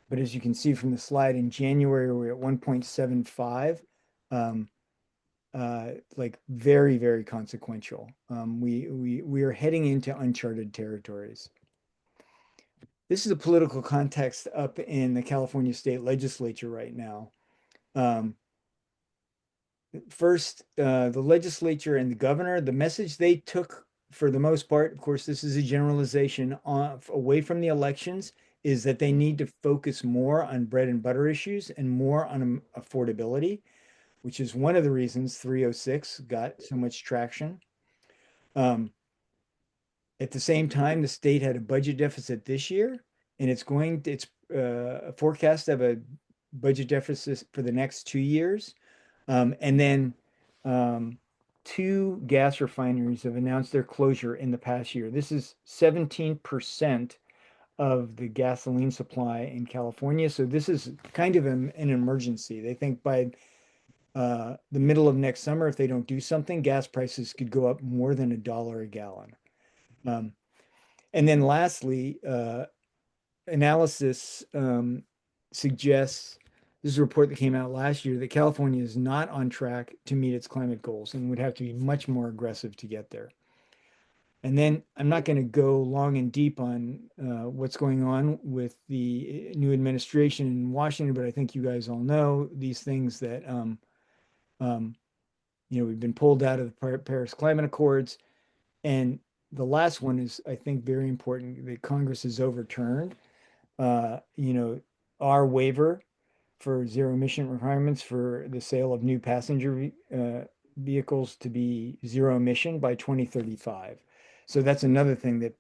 But as you can see from the slide, in January, we're at 1.75, like very, very consequential. We are heading into uncharted territories. This is a political context up in the California State Legislature right now. First, the legislature and the governor, the message they took for the most part, of course, this is a generalization away from the elections, is that they need to focus more on bread and butter issues and more on affordability, which is one of the reasons 306 got so much traction. At the same time, the state had a budget deficit this year, and it's forecast to have a budget deficit for the next 2 years. And then 2 gas refineries have announced their closure in the past year. This is 17% of the gasoline supply in California. So this is kind of an emergency. They think by the middle of next summer, if they don't do something, gas prices could go up more than $1 a gallon. And then lastly, analysis suggests, this is a report that came out last year, that California is not on track to meet its climate goals and would have to be much more aggressive to get there. And then I'm not going to go long and deep on what's going on with the new administration in Washington, but I think you guys all know these things that, we've been pulled out of the Paris Climate Accords. And the last one is, I think, very important that Congress has overturned, you know, our waiver for zero emission requirements for the sale of new passenger vehicles to be zero emission by 2035. So that's another thing that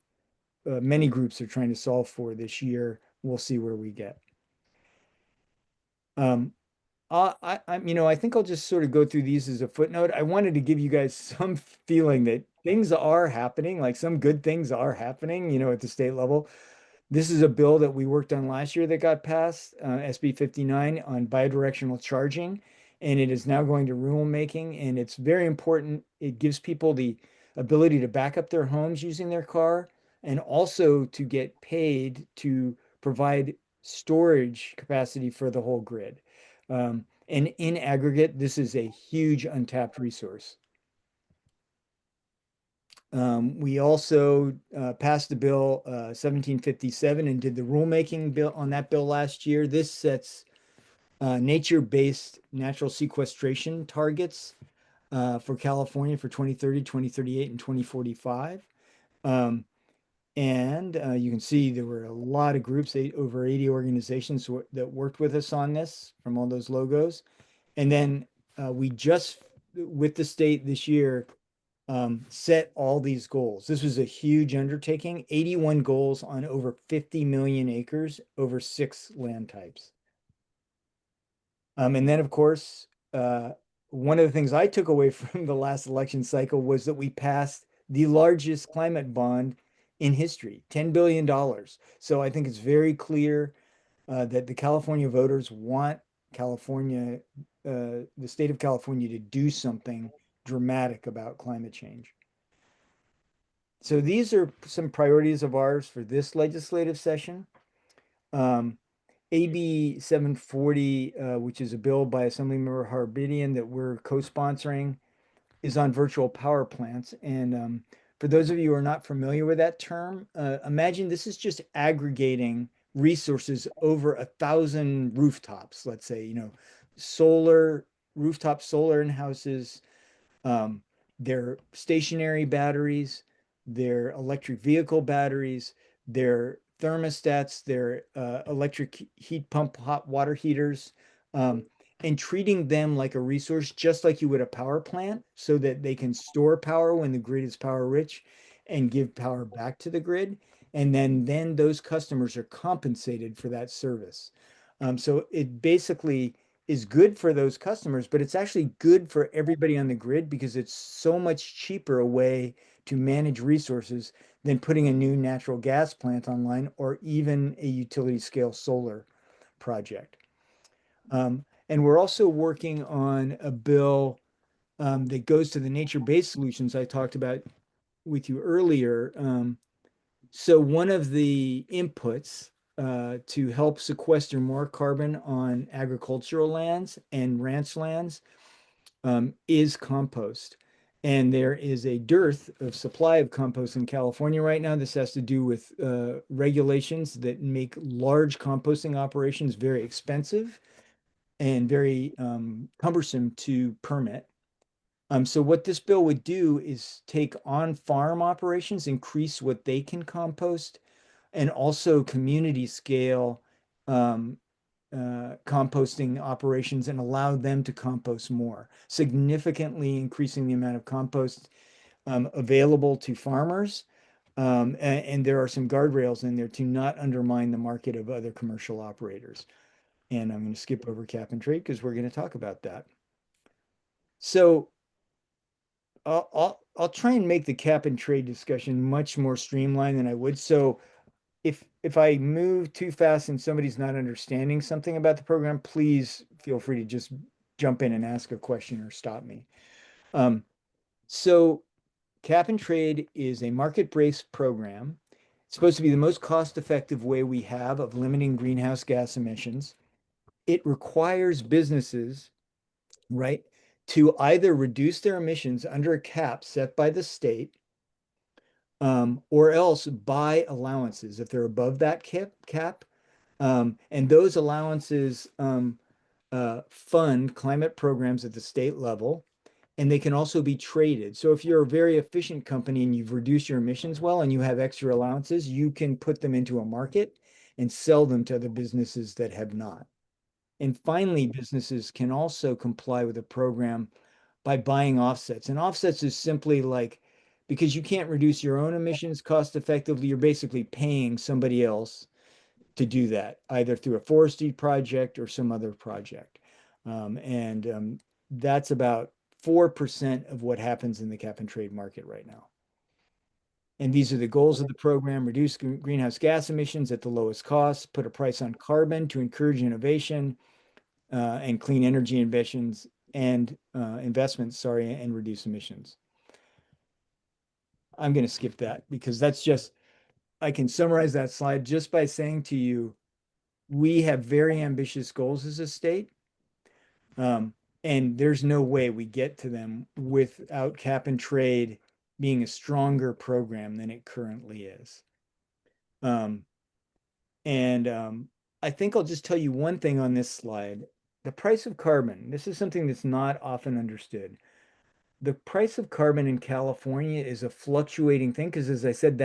many groups are trying to solve for this year. We'll see where we get. You know, I think I'll just sort of go through these as a footnote. I wanted to give you guys some feeling that things are happening, like some good things are happening, you know, at the state level. This is a bill that we worked on last year that got passed, SB 59 on bidirectional charging, and it is now going to rulemaking, and it's very important. It gives people the ability to back up their homes using their car and also to get paid to provide storage capacity for the whole grid. And in aggregate, this is a huge untapped resource. We also passed the bill 1757 and did the rulemaking bill on that bill last year. This sets nature-based natural sequestration targets for California for 2030, 2038, and 2045. And you can see there were a lot of groups, over 80 organizations that worked with us on this from all those logos. And then we just, with the state this year, set all these goals. This was a huge undertaking, 81 goals on over 50 million acres over 6 land types. And then, of course, one of the things I took away from the last election cycle was that we passed the largest climate bond in history, $10 billion. So I think it's very clear that the California voters want California, the state of California, to do something dramatic about climate change. So these are some priorities of ours for this legislative session. AB 740, which is a bill by Assemblymember Harbedian that we're co-sponsoring, is on virtual power plants. And for those of you who are not familiar with that term, imagine this is just aggregating resources over 1,000 rooftops, let's say, you know, rooftop solar in houses, their stationary batteries, their electric vehicle batteries, their thermostats, their electric heat pump hot water heaters, and treating them like a resource, just like you would a power plant, so that they can store power when the grid is power rich and give power back to the grid. And then those customers are compensated for that service. So it basically is good for those customers, but it's actually good for everybody on the grid because it's so much cheaper a way to manage resources than putting a new natural gas plant online or even a utility scale solar project. And we're also working on a bill that goes to the nature-based solutions I talked about with you earlier. So one of the inputs to help sequester more carbon on agricultural lands and ranch lands is compost. And there is a dearth of supply of compost in California right now. This has to do with regulations that make large composting operations very expensive and very cumbersome to permit. So what this bill would do is take on-farm operations, increase what they can compost, and also community scale composting operations and allow them to compost more, significantly increasing the amount of compost available to farmers. And there are some guardrails in there to not undermine the market of other commercial operators. And I'm going to skip over cap and trade because we're going to talk about that. So I'll try and make the cap and trade discussion much more streamlined than I would. So if I move too fast and somebody's not understanding something about the program, please feel free to just jump in and ask a question or stop me. So cap and trade is a market-based program. It's supposed to be the most cost-effective way we have of limiting greenhouse gas emissions. It requires businesses, right, to either reduce their emissions under a cap set by the state, or else buy allowances if they're above that cap. And those allowances fund climate programs at the state level. and they can also be traded. So if you're a very efficient company and you've reduced your emissions well and you have extra allowances, you can put them into a market and sell them to other businesses that have not. And finally, businesses can also comply with a program by buying offsets. And offsets is simply like, because you can't reduce your own emissions cost effectively, you're basically paying somebody else to do that, either through a forestry project or some other project. And that's about 4% of what happens in the cap and trade market right now. And these are the goals of the program: reduce greenhouse gas emissions at the lowest cost, put a price on carbon to encourage innovation, and clean energy inventions and investments, sorry, and reduce emissions. I'm going to skip that because that's just, I can summarize that slide just by saying to you, we have very ambitious goals as a state. And there's no way we get to them without cap and trade being a stronger program than it currently is. And I think I'll just tell you one thing on this slide. The price of carbon, this is something that's not often understood. The price of carbon in California is a fluctuating thing because, as I said,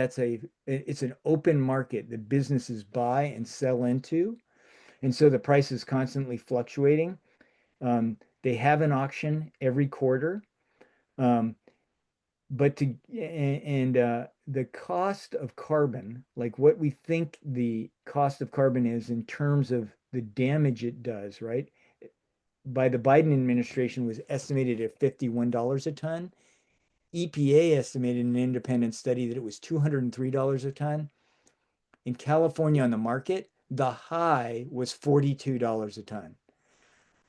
it's an open market that businesses buy and sell into. And so the price is constantly fluctuating. They have an auction every quarter. But the cost of carbon, like what we think the cost of carbon is in terms of the damage it does, right? By the Biden administration was estimated at $51 a ton. EPA estimated in an independent study that it was $203 a ton. In California on the market, the high was $42 a ton.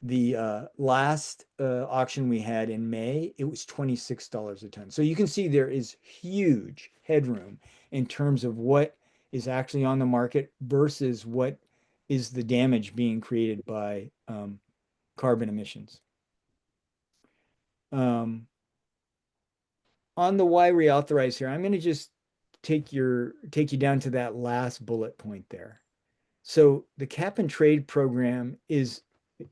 The last auction we had in May, it was $26 a ton. So you can see there is huge headroom in terms of what is actually on the market versus what is the damage being created by carbon emissions. On the why reauthorize here, I'm going to just take you down to that last bullet point there. So the cap and trade program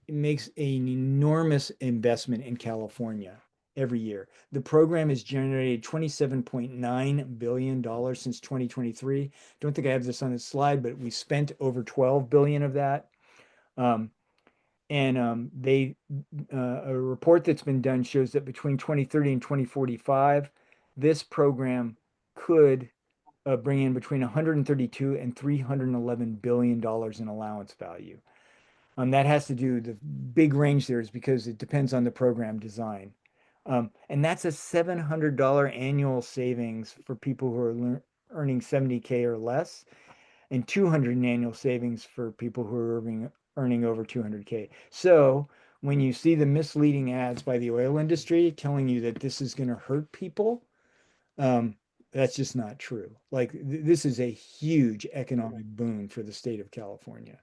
makes an enormous investment in California every year. The program has generated $27.9 billion since 2023. Don't think I have this on the slide, but we spent over 12 billion of that. A report that's been done shows that between 2030 and 2045, this program could bring in between 132 and $311 billion in allowance value. That has to do, the big range there is because it depends on the program design. And that's a $700 annual savings for people who are earning 70K or less, and 200 in annual savings for people who are earning over 200K. So when you see the misleading ads by the oil industry telling you that this is going to hurt people, that's just not true. Like this is a huge economic boon for the state of California.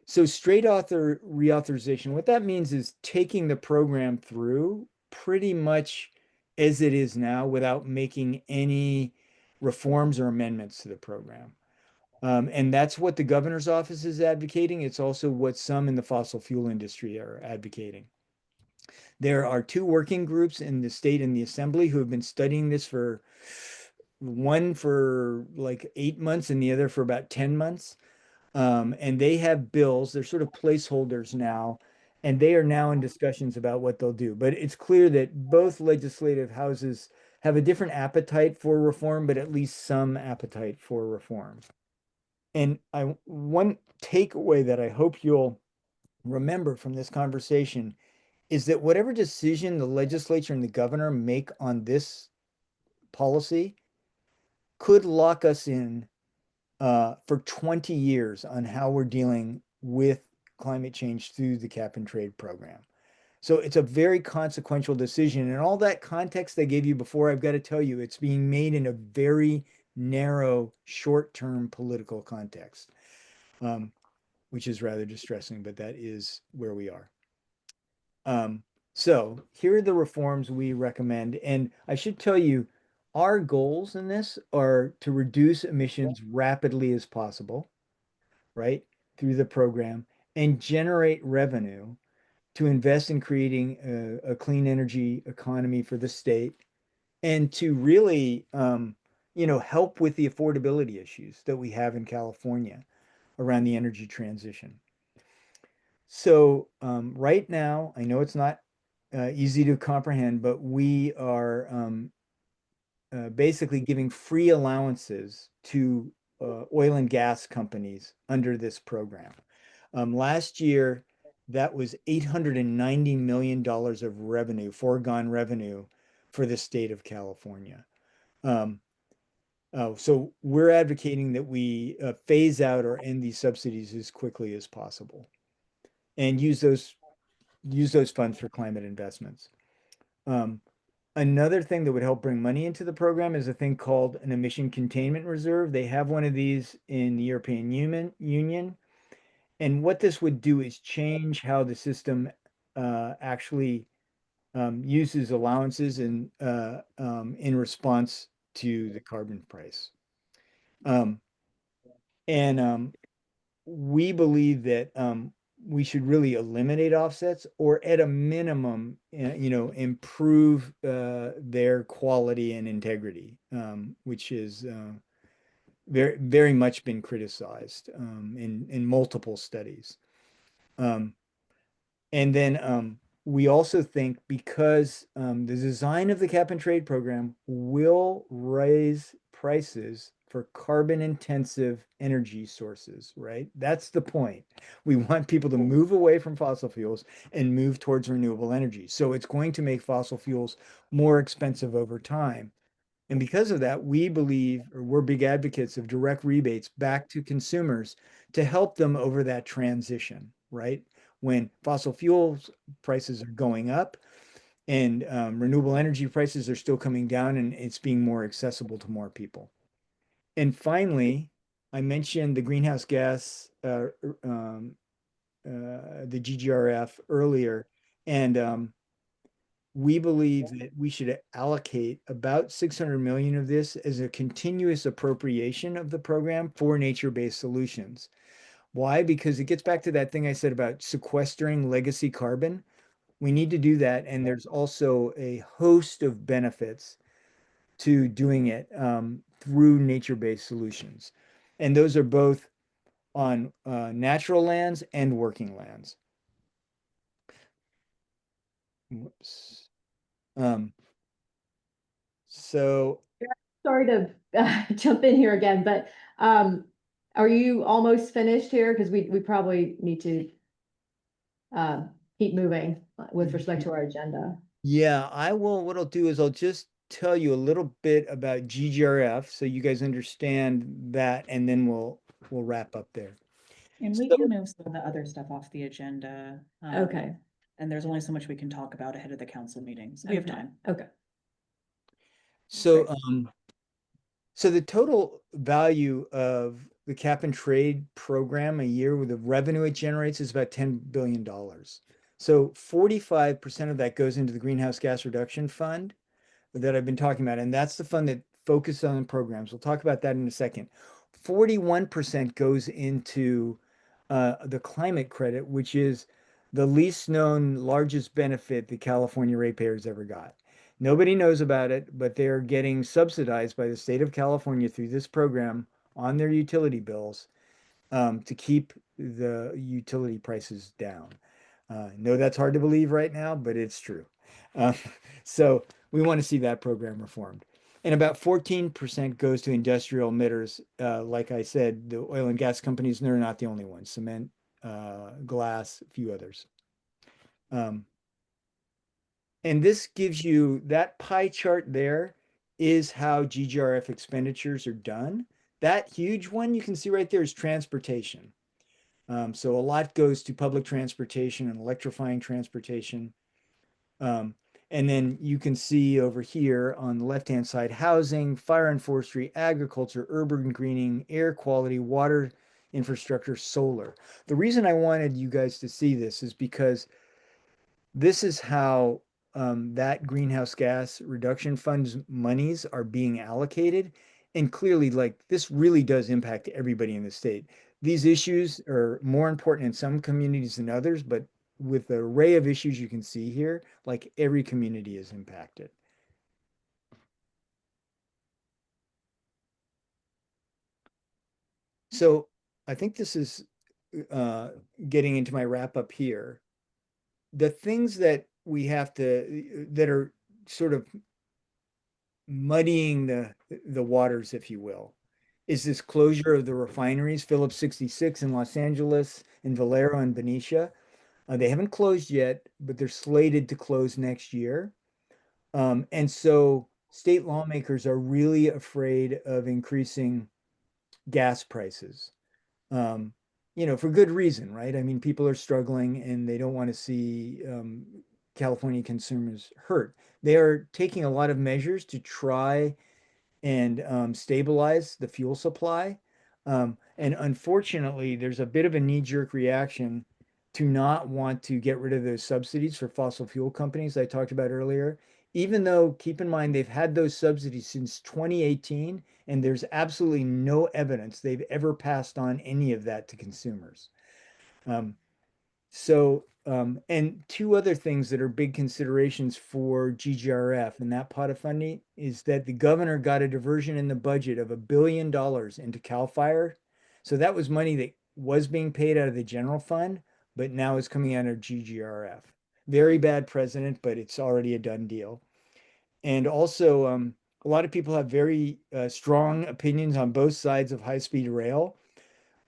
So straight author reauthorization, what that means is taking the program through pretty much as it is now without making any reforms or amendments to the program. And that's what the governor's office is advocating. It's also what some in the fossil fuel industry are advocating. There are two working groups in the state and the assembly who have been studying this for one for like 8 months and the other for about 10 months. And they have bills, they're sort of placeholders now, and they are now in discussions about what they'll do. But it's clear that both legislative houses have a different appetite for reform, but at least some appetite for reform. And one takeaway that I hope you'll remember from this conversation is that whatever decision the legislature and the governor make on this policy could lock us in for 20 years on how we're dealing with climate change through the cap and trade program. So it's a very consequential decision. And all that context I gave you before, I've got to tell you, it's being made in a very narrow, short-term political context, which is rather distressing, but that is where we are. So here are the reforms we recommend. And I should tell you, our goals in this are to reduce emissions rapidly as possible, right, through the program and generate revenue to invest in creating a clean energy economy for the state, and to really, help with the affordability issues that we have in California around the energy transition. So right now, I know it's not easy to comprehend, but we are basically giving free allowances to oil and gas companies under this program. Last year, that was $890 million of revenue, foregone revenue for the state of California. So we're advocating that we phase out or end these subsidies as quickly as possible and use those funds for climate investments. Another thing that would help bring money into the program is a thing called an emission containment reserve. They have one of these in the European Union. And what this would do is change how the system actually uses allowances in response to the carbon price. And we believe that we should really eliminate offsets, or at a minimum, improve their quality and integrity, which is very, very much been criticized in multiple studies. And then we also think, because the design of the cap and trade program will raise prices for carbon intensive energy sources, right? That's the point. We want people to move away from fossil fuels and move towards renewable energy. So it's going to make fossil fuels more expensive over time. And because of that, we believe, or we're big advocates of direct rebates back to consumers to help them over that transition, right? When fossil fuels prices are going up and renewable energy prices are still coming down, and it's being more accessible to more people. And finally, I mentioned the greenhouse gas, the GGRF earlier, and we believe that we should allocate about 600 million of this as a continuous appropriation of the program for nature-based solutions. Why? Because it gets back to that thing I said about sequestering legacy carbon. We need to do that, and there's also a host of benefits to doing it through nature-based solutions. And those are both on natural lands and working lands. Whoops. So Sorry to jump in here again, but are you almost finished here? Because we probably need to keep moving with respect to our agenda. yeah, I will. What I'll do is I'll just tell you a little bit about GGRF so you guys understand that, and then we'll wrap up there. And we So- can move some of the other stuff off the agenda. Okay, And there's only so much we can talk about ahead of the council meetings. We have Okay. time. okay. So, so the total value of the cap and trade program a year with the revenue it generates is about $10 billion. So 45% of that goes into the greenhouse gas reduction fund that I've been talking about. And that's the fund that focuses on programs. We'll talk about that in a second. 41% goes into the climate credit, which is the least known, largest benefit the California ratepayers ever got. Nobody knows about it, but they're getting subsidized by the state of California through this program on their utility bills to keep the utility prices down. No, that's hard to believe right now, but it's true. So we want to see that program reformed. And about 14% goes to industrial emitters. Like I said, the oil and gas companies, they're not the only ones. Cement, glass, a few others. And this gives you, that pie chart there is how GGRF expenditures are done. That huge one you can see right there is transportation. So a lot goes to public transportation and electrifying transportation. And then you can see over here on the left-hand side, housing, fire and forestry, agriculture, urban greening, air quality, water infrastructure, solar. The reason I wanted you guys to see this is because this is how that greenhouse gas reduction fund's monies are being allocated. And clearly, like, this really does impact everybody in the state. These issues are more important in some communities than others, but with the array of issues you can see here, like every community is impacted. So I think this is getting into my wrap up here. The things that we have to, that are sort of muddying the waters, if you will, is this closure of the refineries, Phillips 66 in Los Angeles, and Valero and Benicia. They haven't closed yet, but they're slated to close next year. And so state lawmakers are really afraid of increasing gas prices. For good reason, right? I mean, people are struggling and they don't want to see California consumers hurt. They are taking a lot of measures to try and stabilize the fuel supply. And unfortunately, there's a bit of a knee-jerk reaction to not want to get rid of those subsidies for fossil fuel companies I talked about earlier, even though, keep in mind, they've had those subsidies since 2018, and there's absolutely no evidence they've ever passed on any of that to consumers. And two other things that are big considerations for GGRF and that pot of funding is that the governor got a diversion in the budget of $1 billion into CAL FIRE. So that was money that was being paid out of the general fund, but now is coming out of GGRF. Very bad precedent, but it's already a done deal. And also, a lot of people have very strong opinions on both sides of high-speed rail.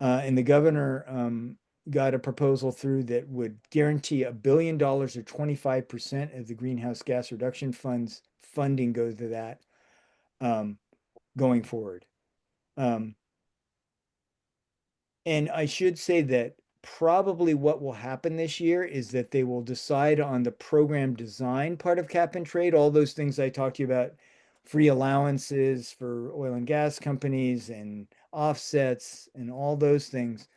And the governor got a proposal through that would guarantee $1 billion or 25% of the greenhouse gas reduction funds funding goes to that going forward. And I should say that probably what will happen this year is that they will decide on the program design part of cap and trade, all those things I talked to you about, free allowances for oil and gas companies and offsets and all those things.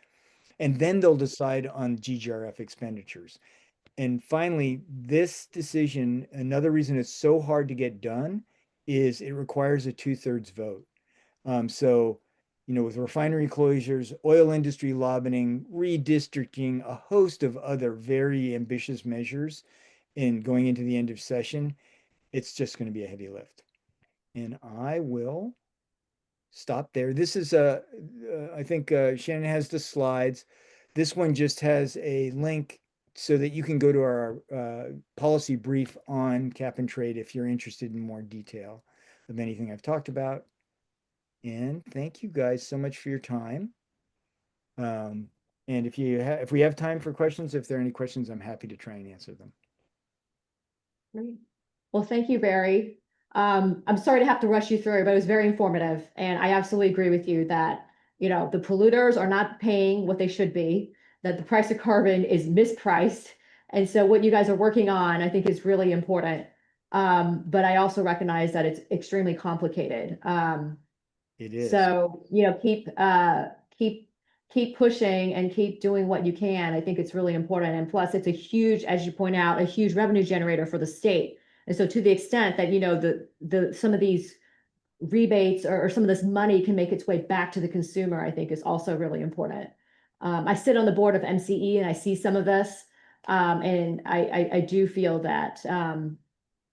And then they'll decide on GGRF expenditures. And finally, this decision, another reason it's so hard to get done is it requires a 2/3 vote. With refinery closures, oil industry lobbying, redistricting, a host of other very ambitious measures in going into the end of session, it's just going to be a heavy lift. And I will stop there. This is I think Shannon has the slides. This one just has a link so that you can go to our policy brief on cap and trade if you're interested in more detail of anything I've talked about. And thank you guys so much for your time. And if we have time for questions, if there are any questions, I'm happy to try and answer them. Great. Well, thank you, Barry. I'm sorry to have to rush you through, but it was very informative. And I absolutely agree with you that, the polluters are not paying what they should be, that the price of carbon is mispriced. And so what you guys are working on, I think is really important. But I also recognize that it's extremely complicated. It is. So, keep pushing and keep doing what you can. I think it's really important. And plus it's a huge, as you point out, a huge revenue generator for the state. And so to the extent that, some of these rebates or some of this money can make its way back to the consumer, I think is also really important. I sit on the board of MCE and I see some of this. And I do feel that,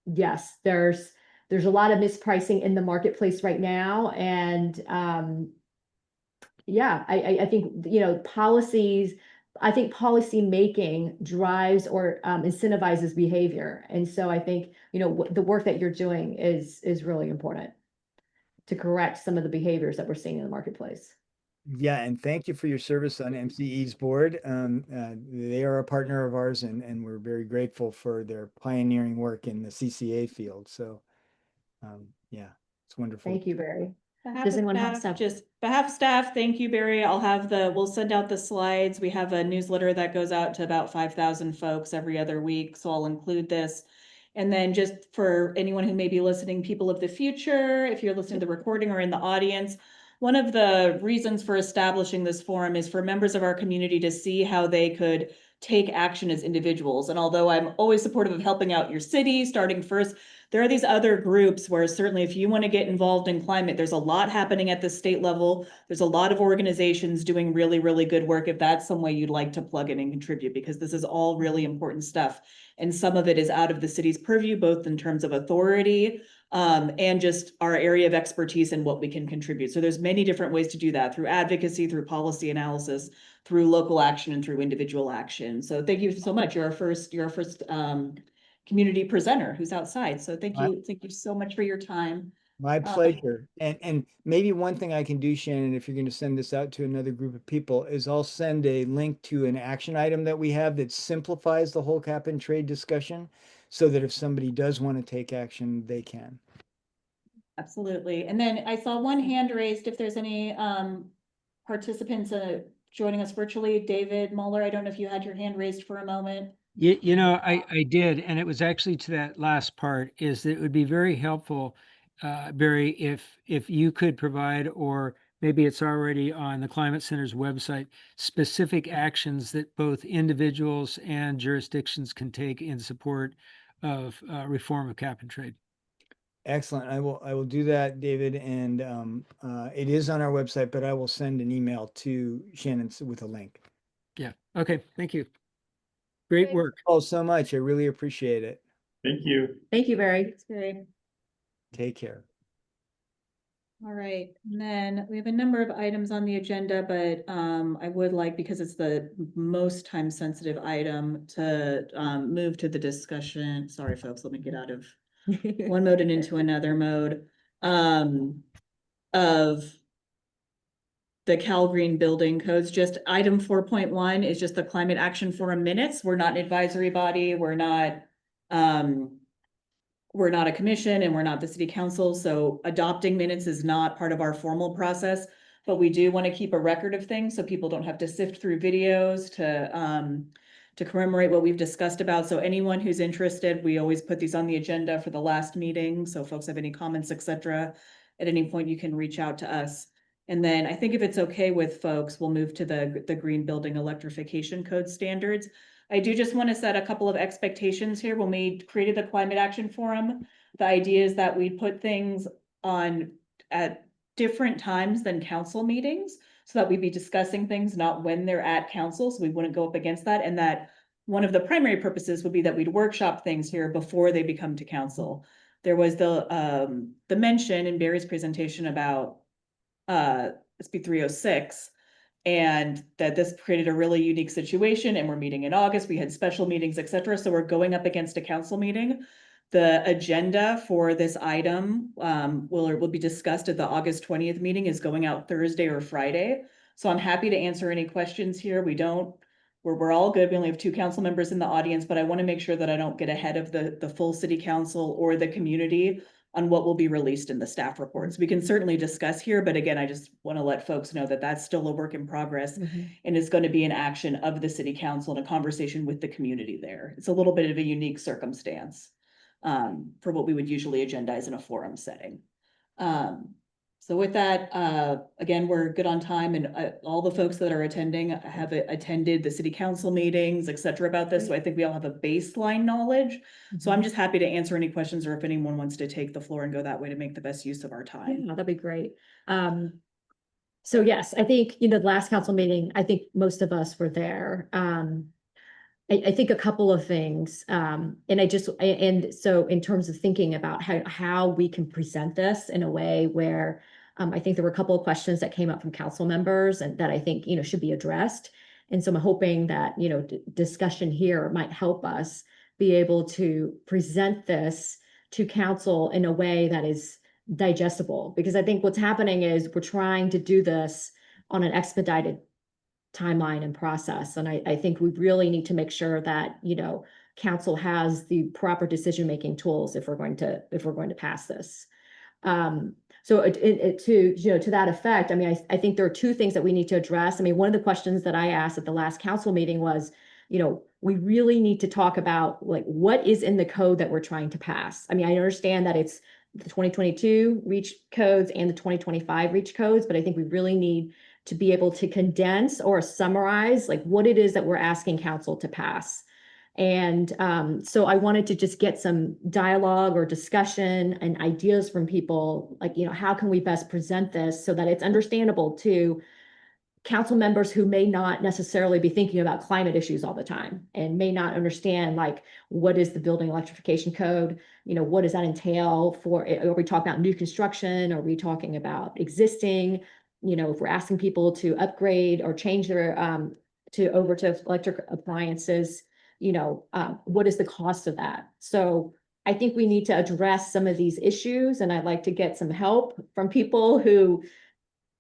yes, there's a lot of mispricing in the marketplace right now. And, I think, policies, I think policy making drives or incentivizes behavior. And so I think, the work that you're doing is really important to correct some of the behaviors that we're seeing in the marketplace. Yeah, and thank you for your service on MCE's board. They are a partner of ours, and we're very grateful for their pioneering work in the CCA field. So, it's wonderful. Thank you, Barry. Behalf of staff, thank you, Barry. We'll send out the slides. We have a newsletter that goes out to about 5,000 folks every other week, so I'll include this. And then just for anyone who may be listening, people of the future, if you're listening to the recording or in the audience, one of the reasons for establishing this forum is for members of our community to see how they could take action as individuals. And although I'm always supportive of helping out your city, starting first, there are these other groups where certainly if you want to get involved in climate, there's a lot happening at the state level. There's a lot of organizations doing really, really good work if that's some way you'd like to plug in and contribute, because this is all really important stuff. And some of it is out of the city's purview, both in terms of authority and just our area of expertise and what we can contribute. So there's many different ways to do that, through advocacy, through policy analysis, through local action, and through individual action. So thank you so much. You're our first community presenter who's outside. So thank you so much for your time. My pleasure. And maybe one thing I can do, Shannon, if you're going to send this out to another group of people, is I'll send a link to an action item that we have that simplifies the whole cap and trade discussion, so that if somebody does want to take action, they can. Absolutely. And then I saw one hand raised. If there's any participants joining us virtually, David Muller, I don't know if you had your hand raised for a moment. You know, I did, and it was actually to that last part, is that it would be very helpful, Barry, if you could provide, or maybe it's already on the Climate Center's website, specific actions that both individuals and jurisdictions can take in support of reform of cap and trade. Excellent. I will do that, David. And it is on our website, but I will send an email to Shannon with a link. Yeah. Okay. Thank you. Great Great. work. Oh, so much. I really appreciate it. Thank you. Thank you, Barry. Thanks, Barry. Take care. All right, and then we have a number of items on the agenda, but I would like, because it's the most time sensitive item, to move to the discussion. Sorry, folks, let me get out of one mode and into another mode of the Cal Green building codes. Just item 4.1 is just the climate action forum minutes. We're not an advisory body. We're not a commission, and we're not the city council. So adopting minutes is not part of our formal process, but we do want to keep a record of things so people don't have to sift through videos to commemorate what we've discussed about. So anyone who's interested, we always put these on the agenda for the last meeting. So if folks have any comments, etc., at any point you can reach out to us. And then I think if it's okay with folks, we'll move to the green building electrification code standards. I do just want to set a couple of expectations here. When we created the Climate Action Forum, the idea is that we put things on at different times than council meetings, so that we'd be discussing things not when they're at council, so we wouldn't go up against that. And that one of the primary purposes would be that we'd workshop things here before they become to council. There was the mention in Barry's presentation about SB 306, and that this created a really unique situation, and we're meeting in August, we had special meetings, etc. So we're going up against a council meeting. The agenda for this item will be discussed at the August 20th meeting, is going out Thursday or Friday. So I'm happy to answer any questions here. We're all good. We only have 2 council members in the audience, but I want to make sure that I don't get ahead of the full city council or the community on what will be released in the staff reports. We can certainly discuss here, but again, I just want to let folks know that that's still a work in progress, and it's going to be an action of the city council and a conversation with the community there. It's a little bit of a unique circumstance for what we would usually agendize in a forum setting. So with that, again, we're good on time, and all the folks that are attending have attended the city council meetings, etc. about this. So I think we all have a baseline knowledge. So I'm just happy to answer any questions, or if anyone wants to take the floor and go that way to make the best use of our time. Yeah, that'd be great. So yes, I think, the last council meeting, I think most of us were there. I think a couple of things, and so in terms of thinking about how we can present this in a way where I think there were a couple of questions that came up from council members and that I think, should be addressed. And so I'm hoping that, discussion here might help us be able to present this to council in a way that is digestible, because I think what's happening is we're trying to do this on an expedited timeline and process. And I think we really need to make sure that, council has the proper decision-making tools if we're going to pass this. So to that effect, I mean, I think there are 2 things that we need to address. I mean, one of the questions that I asked at the last council meeting was, we really need to talk about what is in the code that we're trying to pass. I mean, I understand that it's the 2022 REACH codes and the 2025 REACH codes, but I think we really need to be able to condense or summarize like what it is that we're asking council to pass. And so I wanted to just get some dialogue or discussion and ideas from people, like, you know, how can we best present this so that it's understandable to council members who may not necessarily be thinking about climate issues all the time and may not understand like what is the building electrification code, you know, what does that entail for, are we talking about new construction? Are we talking about existing? You know, if we're asking people to upgrade or change their over to electric appliances, you know, what is the cost of that? So I think we need to address some of these issues, and I'd like to get some help from people who,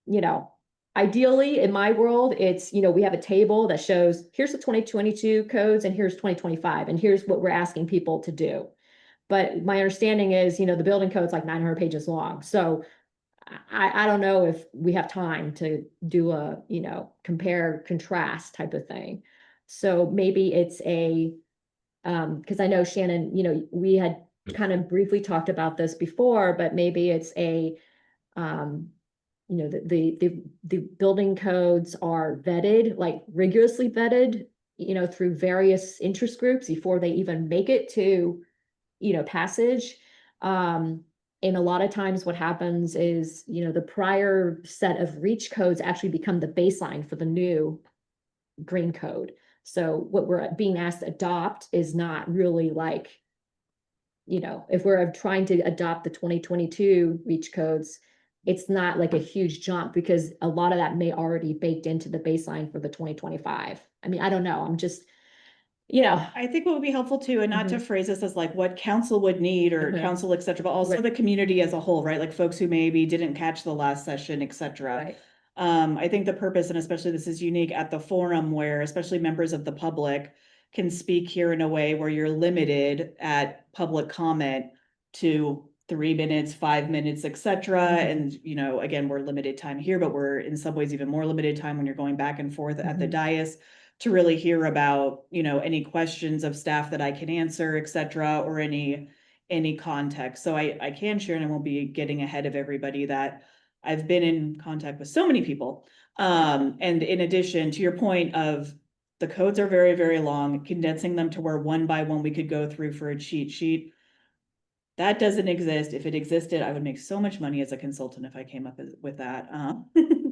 you know, ideally in my world, it's, you know, we have a table that shows here's the 2022 codes and here's 2025, and here's what we're asking people to do. But my understanding is, you know, the building code's like 900 pages long. So I don't know if we have time to do a, you know, compare, contrast type of thing. So maybe it's a, because I know Shannon, you know, we had kind of briefly talked about this before, but maybe it's a, you know, the building codes are vetted, like rigorously vetted, you know, through various interest groups before they even make it to, you know, passage. And a lot of times what happens is, you know, the prior set of REACH codes actually become the baseline for the new green code. So what we're being asked to adopt is not really like, you know, if we're trying to adopt the 2022 REACH codes, it's not like a huge jump because a lot of that may already baked into the baseline for the 2025. I mean, I don't know. I'm just, you know. I think what would be helpful too, and not to phrase this as like what council would need or council, et cetera, but also Right. the community as a whole, right? Like folks who maybe didn't catch the last session, et cetera. Right. I think the purpose, and especially this is unique at the forum where especially members of the public can speak here in a way where you're limited at public comment to 3 minutes, 5 minutes, et cetera. And, you know, again, we're limited time here, but we're in some ways even more limited time when you're going back and forth at the dais to really hear about, you know, any questions of staff that I can answer, et cetera, or any context. So I can share, and I won't be getting ahead of everybody, that I've been in contact with so many people. And in addition to your point of the codes are very, very long, condensing them to where one by one we could go through for a cheat sheet. That doesn't exist. If it existed, I would make so much money as a consultant if I came up with that.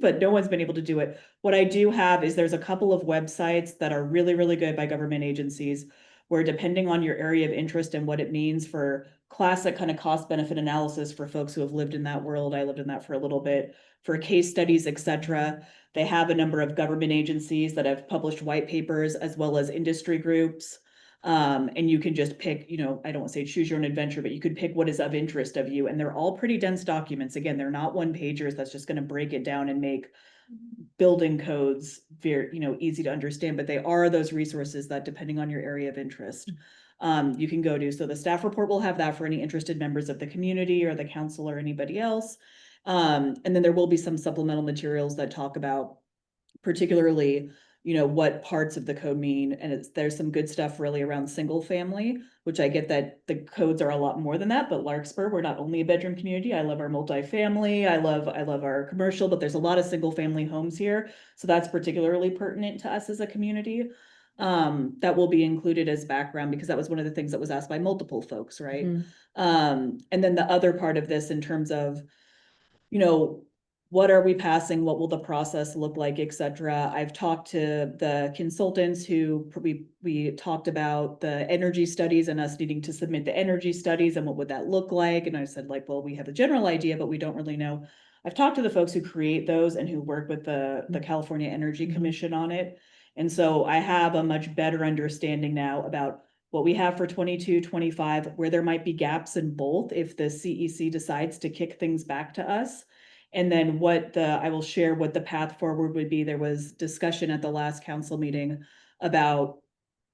But no one's been able to do it. What I do have is there's a couple of websites that are really, really good by government agencies where depending on your area of interest and what it means for classic kind of cost benefit analysis for folks who have lived in that world, I lived in that for a little bit, for case studies, et cetera. They have a number of government agencies that have published white papers as well as industry groups. And you can just pick, you know, I don't want to say choose your own adventure, but you could pick what is of interest of you. And they're all pretty dense documents. Again, they're not one pagers that's just going to break it down and make building codes very, you know, easy to understand, but they are those resources that depending on your area of interest, you can go to. So the staff report will have that for any interested members of the community or the council or anybody else. And then there will be some supplemental materials that talk about particularly, you know, what parts of the code mean. And there's some good stuff really around single family, which I get that the codes are a lot more than that, but Larkspur, we're not only a bedroom community. I love our multifamily. I love our commercial, but there's a lot of single family homes here. So that's particularly pertinent to us as a community. That will be included as background because that was one of the things that was asked by multiple folks, right? And then the other part of this in terms of, you know, what are we passing? What will the process look like, et cetera? I've talked to the consultants who we talked about the energy studies and us needing to submit the energy studies and what would that look like? And I said like, well, we have a general idea, but we don't really know. I've talked to the folks who create those and who work with the California Energy Commission on it. And so I have a much better understanding now about what we have for 22, 25, where there might be gaps in both if the CEC decides to kick things back to us. And then I will share what the path forward would be. There was discussion at the last council meeting about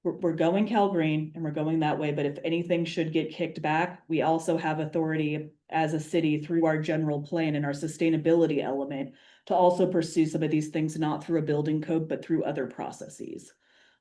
we're going Cal Green and we're going that way, but if anything should get kicked back, we also have authority as a city through our general plan and our sustainability element to also pursue some of these things, not through a building code, but through other processes.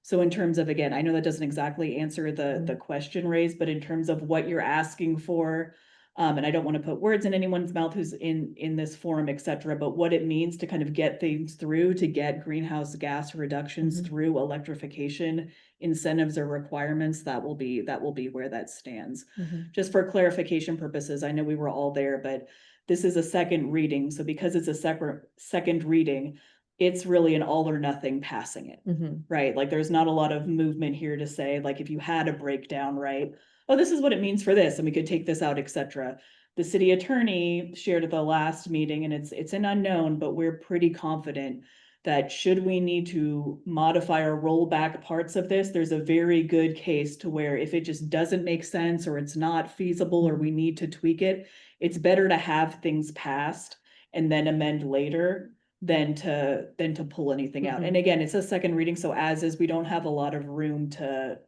So in terms of, again, I know that doesn't exactly answer the question raised, but in terms of what you're asking for, And I don't want to put words in anyone's mouth who's in this forum, et cetera, but what it means to kind of get things through, to get greenhouse gas reductions Mhm. through electrification incentives or requirements, that will be where that stands. Mhm. Just for clarification purposes, I know we were all there, but this is a second reading. So because it's a second reading, it's really an all or nothing passing it, Mhm. right? Like there's not a lot of movement here to say, like, if you had a breakdown, right? Oh, this is what it means for this, and we could take this out, et cetera. The city attorney shared at the last meeting, and it's an unknown, but we're pretty confident that should we need to modify or roll back parts of this, there's a very good case to where if it just doesn't make sense or it's not feasible or we need to tweak it, it's better to have things passed and then amend later than to pull anything out. Mhm. And again, it's a second reading, so as is, we don't have a lot of room to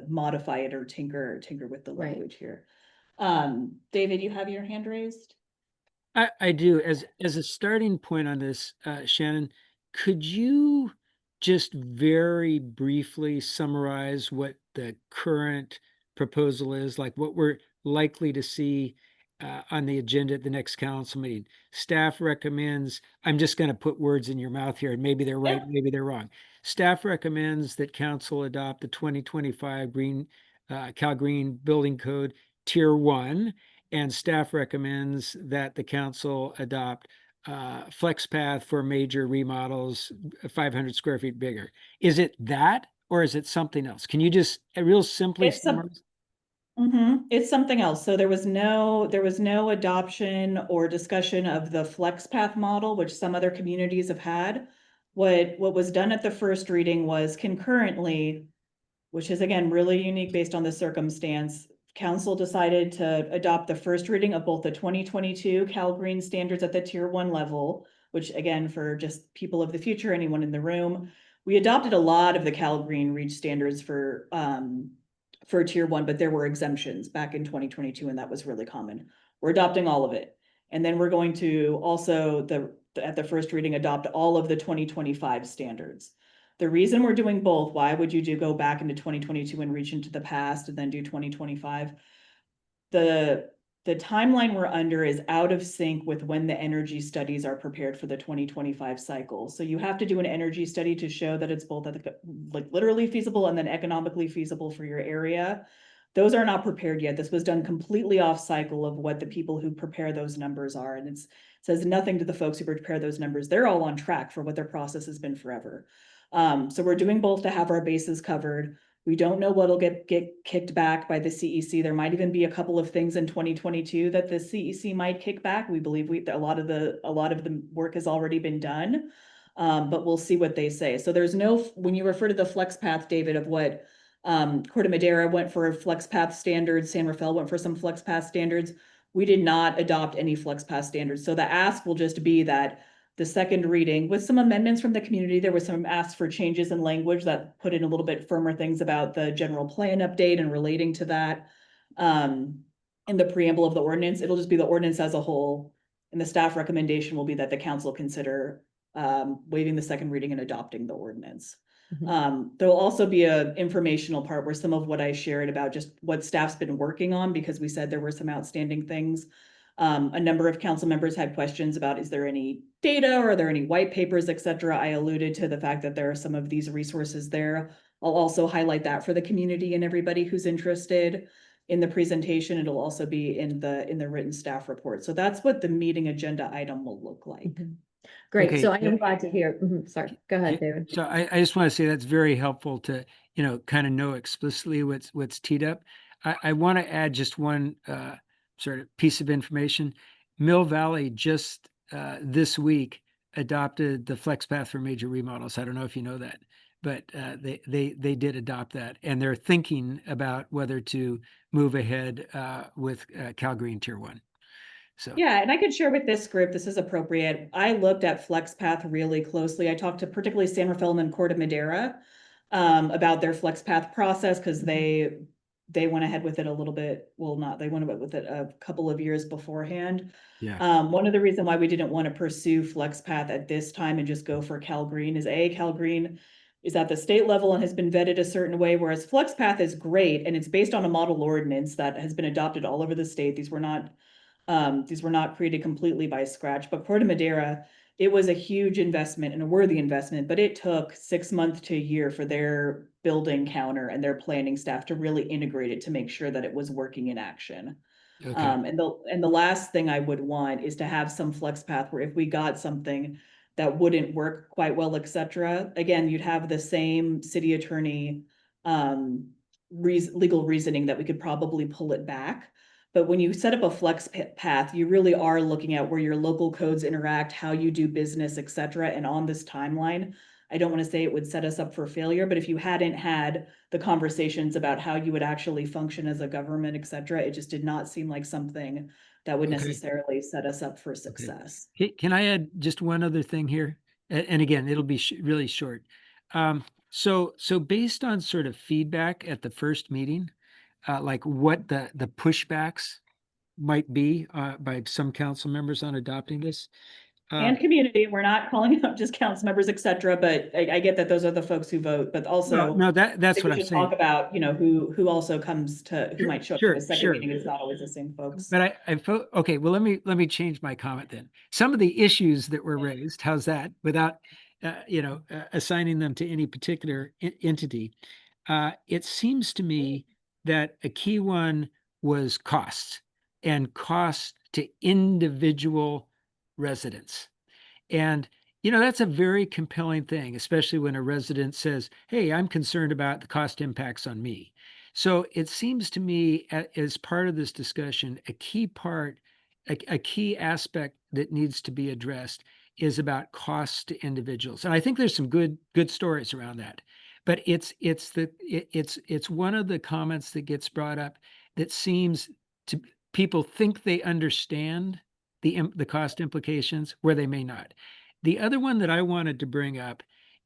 modify it or tinker with the Right. language here. David, you have your hand raised? I do. As a starting point on this, Shannon, could you just very briefly summarize what the current proposal is, like what we're likely to see on the agenda at the next council meeting? Staff recommends, I'm just going to put words in your mouth here, and maybe they're right, Yep. maybe they're wrong. Staff recommends that council adopt the 2025 Cal Green Building Code Tier 1. And staff recommends that the council adopt flex path for major remodels 500 square feet bigger. Is it that, or is it something else? Can you just real simply It's some- summarize? It's something else. So there was no adoption or discussion of the flex path model, which some other communities have had. What was done at the first reading was concurrently, which is again really unique based on the circumstance. Council decided to adopt the first reading of both the 2022 Cal Green standards at the Tier 1 level, which again, for just people of the future, anyone in the room, we adopted a lot of the Cal Green REACH standards for Tier 1, but there were exemptions back in 2022, and that was really common. We're adopting all of it. And then we're going to also, at the first reading, adopt all of the 2025 standards. The reason we're doing both, why would you go back into 2022 and reach into the past and then do 2025? The timeline we're under is out of sync with when the energy studies are prepared for the 2025 cycle. So you have to do an energy study to show that it's both like literally feasible and then economically feasible for your area. Those are not prepared yet. This was done completely off cycle of what the people who prepare those numbers are. And it says nothing to the folks who prepare those numbers. They're all on track for what their process has been forever. So we're doing both to have our bases covered. We don't know what'll get kicked back by the CEC. There might even be a couple of things in 2022 that the CEC might kick back. We believe a lot of the work has already been done, but we'll see what they say. So there's no, when you refer to the flex path, David, of what Corte Madera went for flex path standards, San Rafael went for some flex path standards. We did not adopt any flex path standards. So the ask will just be that the second reading with some amendments from the community. There was some asks for changes in language that put in a little bit firmer things about the general plan update and relating to that. In the preamble of the ordinance, it'll just be the ordinance as a whole. And the staff recommendation will be that the council consider waiving the second reading and adopting the ordinance. There will also be an informational part where some of what I shared about just what staff's been working on, because we said there were some outstanding things. A number of council members had questions about, is there any data or are there any white papers, et cetera? I alluded to the fact that there are some of these resources there. I'll also highlight that for the community and everybody who's interested in the presentation. It'll also be in the written staff report. So that's what the meeting agenda item will look like. Great. Okay, So I yeah. am glad to hear. Sorry, go ahead, David. So I just want to say that's very helpful to, kind of know explicitly what's teed up. I want to add just one sort of piece of information. Mill Valley just this week adopted the flex path for major remodels. I don't know if you know that, but they did adopt that, and they're thinking about whether to move ahead with Cal Green Tier 1. So yeah, and I could share with this group, this is appropriate. I looked at FlexPath really closely. I talked to particularly San Rafael and Corte Madera about their FlexPath process, because they went ahead with it a little bit. Well, not, they went with it a couple of years beforehand. yeah. One of the reasons why we didn't want to pursue FlexPath at this time and just go for Cal Green is Cal Green is at the state level and has been vetted a certain way, whereas FlexPath is great and it's based on a model ordinance that has been adopted all over the state. These were not created completely by scratch, but Corte Madera, it was a huge investment and a worthy investment, but it took 6 months to a year for their building counter and their planning staff to really integrate it to make sure that it was working in action. Okay. And the last thing I would want is to have some flex path where if we got something that wouldn't work quite well, et cetera, again, you'd have the same city attorney legal reasoning that we could probably pull it back. But when you set up a flex path, you really are looking at where your local codes interact, how you do business, et cetera. And on this timeline, I don't want to say it would set us up for failure, but if you hadn't had the conversations about how you would actually function as a government, et cetera, it just did not seem like something that would Okay. necessarily set us up for success. Can I add just one other thing here? And again, it'll be really short. So based on sort of feedback at the first meeting, like what the pushbacks might be by some council members on adopting this. And community, we're not calling out just council members, et cetera, but I get that those are the folks who vote, but also. No, that's think what we I'm should saying. Talk about, who also comes to, who Sure, might show up sure, to the second sure. meeting. It's not always the same folks. But I felt, okay, well, let me change my comment then. Some of the issues that were raised, how's that, without, assigning them to any particular entity. It seems to me that a key one was costs and costs to individual residents. And, that's a very compelling thing, especially when a resident says, hey, I'm concerned about the cost impacts on me. So it seems to me as part of this discussion, a key aspect that needs to be addressed is about costs to individuals. And I think there's some good stories around that. But it's one of the comments that gets brought up that seems to people think they understand the cost implications where they may not. The other one that I wanted to bring up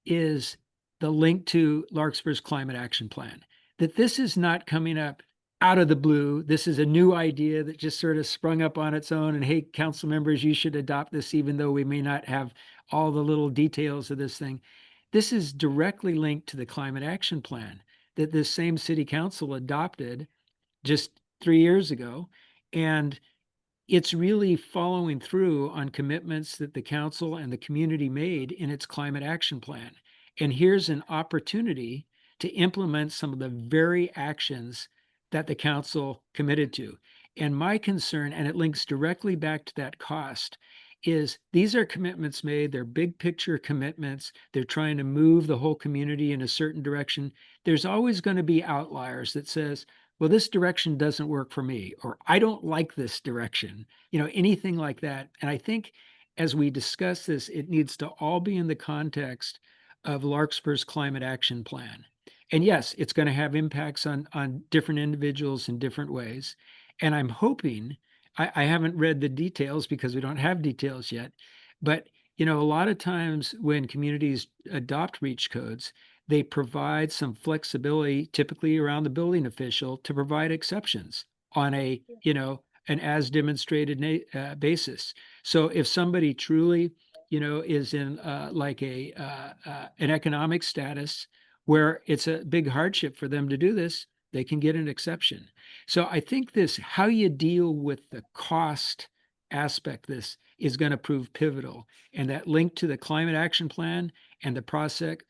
is the link to Larkspur's climate action plan, that this is not coming up out of the blue. This is a new idea that just sort of sprung up on its own. And hey, council members, you should adopt this, even though we may not have all the little details of this thing. This is directly linked to the climate action plan that this same city council adopted just 3 years ago. And it's really following through on commitments that the council and the community made in its climate action plan. And here's an opportunity to implement some of the very actions that the council committed to. And my concern, and it links directly back to that cost, is these are commitments made, they're big picture commitments, they're trying to move the whole community in a certain direction. There's always going to be outliers that says, well, this direction doesn't work for me, or I don't like this direction, anything like that. And I think as we discuss this, it needs to all be in the context of Larkspur's climate action plan. And yes, it's going to have impacts on different individuals in different ways. And I'm hoping, I haven't read the details because we don't have details yet, but a lot of times when communities adopt REACH codes, they provide some flexibility, typically around the building official, to provide exceptions on an as demonstrated basis. So if somebody truly, is in like an economic status where it's a big hardship for them to do this, they can get an exception. So I think how you deal with the cost aspect, this is going to prove pivotal. And that link to the climate action plan and the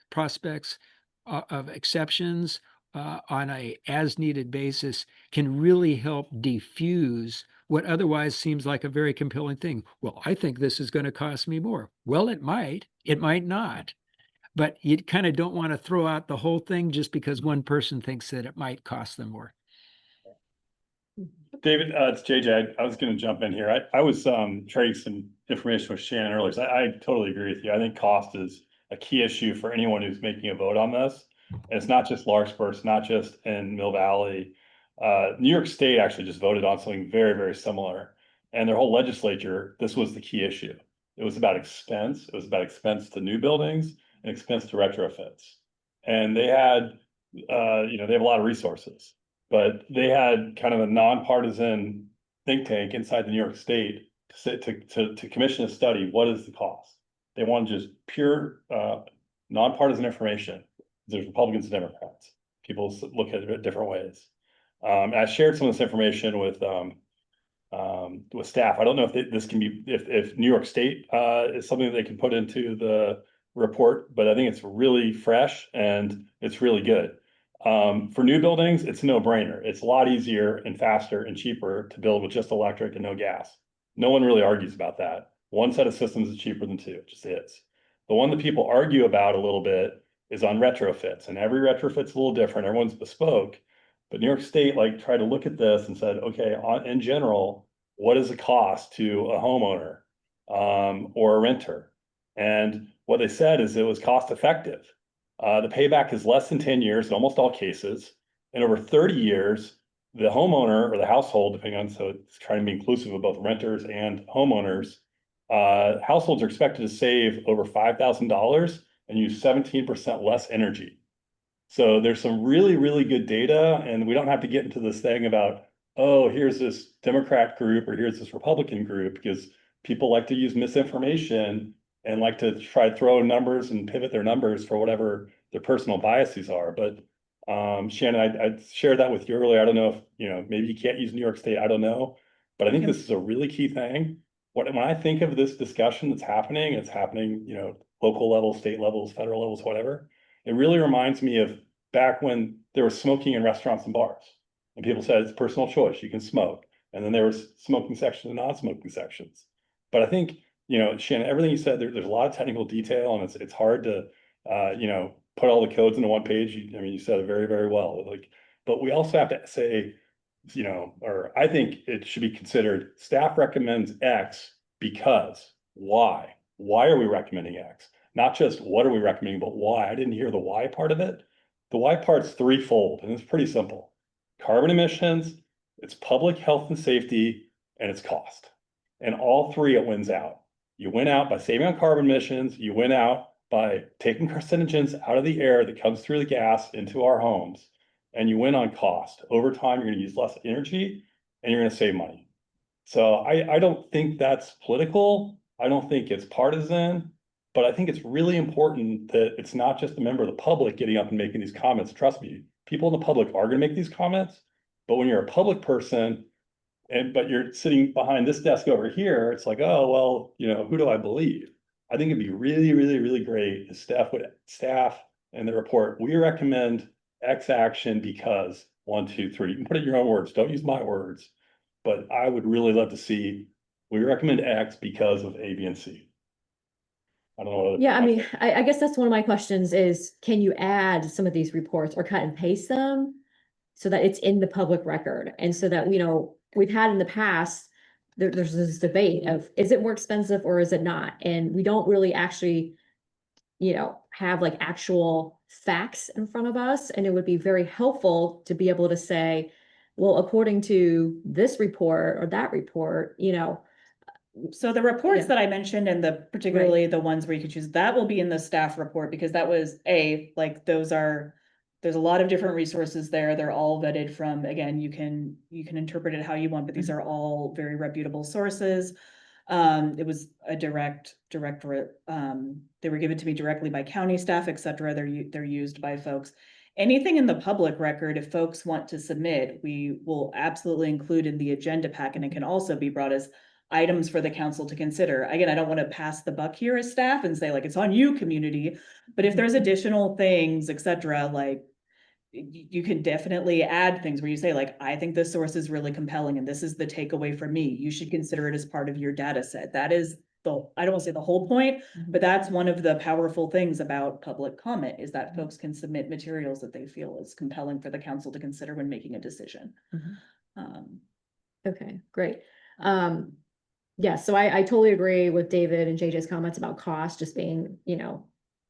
prospects of exceptions on a as needed basis can really help diffuse what otherwise seems like a very compelling thing. Well, I think this is going to cost me more. Well, it might not, but you kind of don't want to throw out the whole thing just because one person thinks that it might cost them more. David, it's JJ. I was going to jump in here. I was trading some information with Shannon earlier. So I totally agree with you. I think cost is a key issue for anyone who's making a vote on this. And it's not just Larkspur, it's not just in Mill Valley. New York State actually just voted on something very, very similar. And their whole legislature, this was the key issue. It was about expense. It was about expense to new buildings and expense to retrofits. And they had, they have a lot of resources. But they had kind of a nonpartisan think tank inside the New York State to commission a study. What is the cost? They want just pure nonpartisan information. There's Republicans and Democrats. People look at it different ways. And I shared some of this information with staff. I don't know if this can be, if New York State is something that they can put into the report, but I think it's really fresh and it's really good. For new buildings, it's a no-brainer. It's a lot easier and faster and cheaper to build with just electric and no gas. No one really argues about that. One set of systems is cheaper than two, it just is. The one that people argue about a little bit is on retrofits, and every retrofit's a little different. Everyone's bespoke. But New York State like tried to look at this and said, okay, in general, what is the cost to a homeowner or a renter? And what they said is it was cost effective. The payback is less than 10 years in almost all cases. And over 30 years, the homeowner or the household, depending on, so it's trying to be inclusive of both renters and homeowners, households are expected to save over $5,000 and use 17% less energy. So there's some really, really good data, and we don't have to get into this thing about, oh, here's this Democrat group or here's this Republican group, because people like to use misinformation and like to try to throw numbers and pivot their numbers for whatever their personal biases are. But Shannon, I shared that with you earlier. I don't know if, maybe you can't use New York State, I don't know. But I think this is a really key thing. When I think of this discussion that's happening, it's happening, local levels, state levels, federal levels, whatever. It really reminds me of back when there was smoking in restaurants and bars. And people said it's personal choice, you can smoke. And then there was smoking sections and non-smoking sections. But I think, Shannon, everything you said, there's a lot of technical detail, and it's hard to, put all the codes into one page. You said it very, very well. But we also have to say, or I think it should be considered, staff recommends X because why? Why are we recommending X? Not just what are we recommending, but why? I didn't hear the why part of it. The why part's threefold, and it's pretty simple. Carbon emissions, it's public health and safety, and it's cost. And all three, it wins out. You win out by saving on carbon emissions. You win out by taking carcinogens out of the air that comes through the gas into our homes. And you win on cost. Over time, you're going to use less energy and you're going to save money. So I don't think that's political. I don't think it's partisan, but I think it's really important that it's not just a member of the public getting up and making these comments. Trust me, people in the public are going to make these comments, but when you're a public person, but you're sitting behind this desk over here, it's like, oh, well, who do I believe? I think it'd be really, really, really great if staff and the report, we recommend X action because 1, 2, 3, you can put it in your own words, don't use my words. But I would really love to see, we recommend X because of A, B, and C. I don't know. Yeah, I guess that's one of my questions is, can you add some of these reports or cut and paste them so that it's in the public record? And so that, we've had in the past, there's this debate of, is it more expensive or is it not? And we don't really actually, have like actual facts in front of us. And it would be very helpful to be able to say, well, according to this report or that report, So the reports Yeah. that I mentioned and particularly the ones where you could choose, that will be in the staff report, because that was there's a lot of different resources there. They're all vetted from, again, you can interpret it how you want, but these are all very reputable sources. It was a direct, they were given to me directly by county staff, et cetera. They're used by folks. Anything in the public record, if folks want to submit, we will absolutely include in the agenda pack, and it can also be brought as items for the council to consider. Again, I don't want to pass the buck here as staff and say it's on you, community, but if there's additional things, et cetera, you can definitely add things where you say, I think this source is really compelling and this is the takeaway for me. You should consider it as part of your data set. That is I don't want to say the whole point, but that's one of the powerful things about public comment, is that folks can submit materials that they feel is compelling for the council to consider when making a decision. Okay, great. Yeah, so I totally agree with David and JJ's comments about cost just being,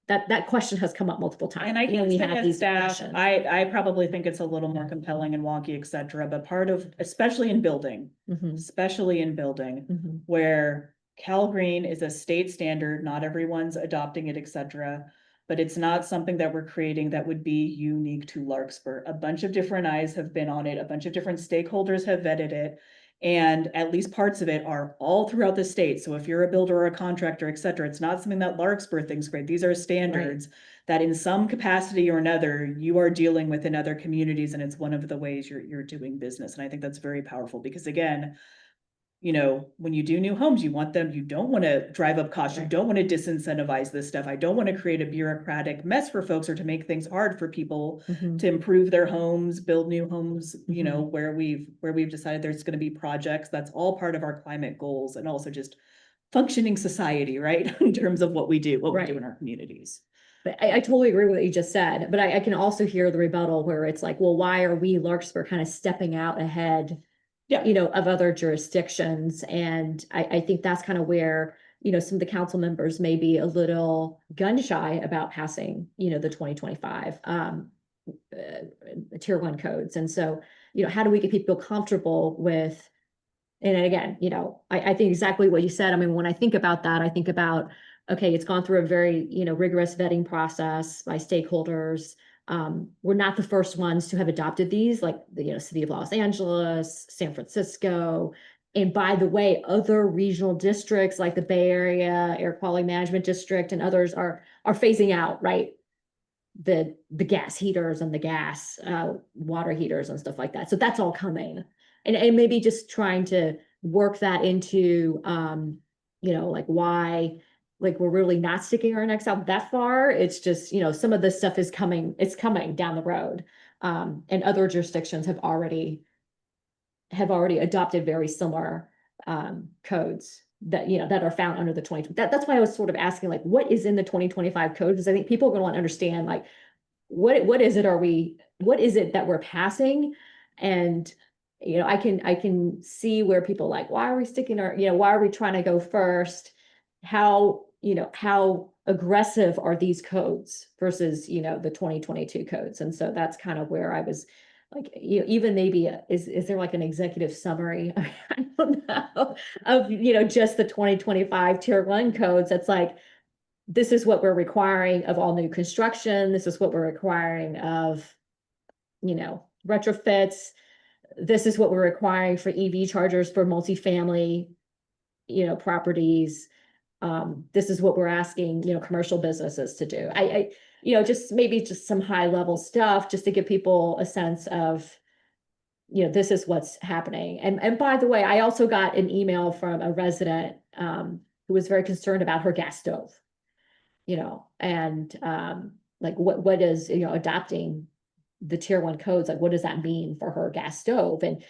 that question has come up multiple times. And I can when we say have as these staff, discussions. I probably think it's a little more compelling and wonky, et cetera, but part of, especially in building, Mhm. where Cal Green is a state standard, not everyone's adopting it, et cetera, but it's not something that we're creating that would be unique to Larkspur. A bunch of different eyes have been on it. A bunch of different stakeholders have vetted it. And at least parts of it are all throughout the state. So if you're a builder or a contractor, et cetera, it's not something that Larkspur thinks great. These are standards that in some capacity or another, you are dealing with in other communities, and it's one of the ways you're doing business. And I think that's very powerful because again, you know, when you do new homes, you don't want to drive up costs. You don't want to disincentivize this stuff. I don't want to create a bureaucratic mess for folks or to make things hard for people Mhm. to improve their homes, build new homes, you know, where we've decided there's going to be projects. That's all part of our climate goals and also just functioning society, right? In terms of what we do Right. in our communities. But I totally agree with what you just said, but I can also hear the rebuttal where it's like, well, why are we Larkspur kind of stepping out ahead, Yeah. you know, of other jurisdictions? And I think that's kind of where, you know, some of the council members may be a little gun shy about passing, you know, the 2025 tier 1 codes. And so, you know, how do we get people comfortable with, and again, you know, I think exactly what you said. I mean, when I think about that, I think about, okay, it's gone through a very, you know, rigorous vetting process by stakeholders. We're not the first ones to have adopted these, like the, you know, city of Los Angeles, San Francisco. And by the way, other regional districts like the Bay Area Air Quality Management District and others are phasing out, right? The gas heaters and the gas water heaters and stuff like that. So that's all coming. And maybe just trying to work that into you know, like why, like we're really not sticking our necks out that far. It's just, you know, some of this stuff is coming, it's coming down the road. And other jurisdictions have already adopted very similar codes that, you know, that are found under the 20. That's why I was sort of asking, like, what is in the 2025 code? Because I think people are going to want to understand, like, what is it that we're passing? And, you know, I can see where people like, why are we sticking our, you know, why are we trying to go first? How, you know, how aggressive are these codes versus, you know, the 2022 codes? And so that's kind of where I was like, you know, even maybe, is there like an executive summary? I don't know, of, you know, just the 2025 tier 1 codes. That's like, this is what we're requiring of all new construction. This is what we're requiring of, you know, retrofits. This is what we're requiring for EV chargers for multifamily, you know, properties. This is what we're asking, you know, commercial businesses to do. I, you know, just maybe just some high level stuff just to give people a sense of, you know, this is what's happening. And by the way, I also got an email from a resident who was very concerned about her gas stove, you know, and like what is, you know, adopting the tier 1 codes, like what does that mean for her gas stove? And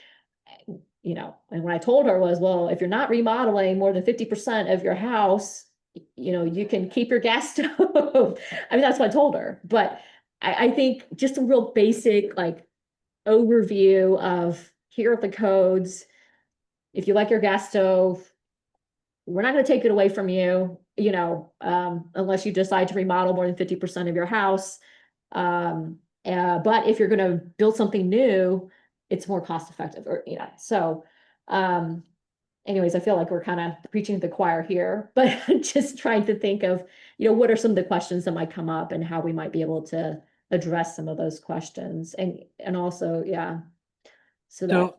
you know, and what I told her was, well, if you're not remodeling more than 50% of your house, you know, you can keep your gas stove. I mean, that's what I told her. But I think just a real basic like overview of, here are the codes. If you like your gas stove, we're not going to take it away from you, you know, unless you decide to remodel more than 50% of your house. But if you're going to build something new, it's more cost effective, or, you know, so, anyways, I feel like we're kind of preaching to the choir here, but just trying to think of, you know, what are some of the questions that might come up and how we might be able to address some of those questions. And also, yeah. So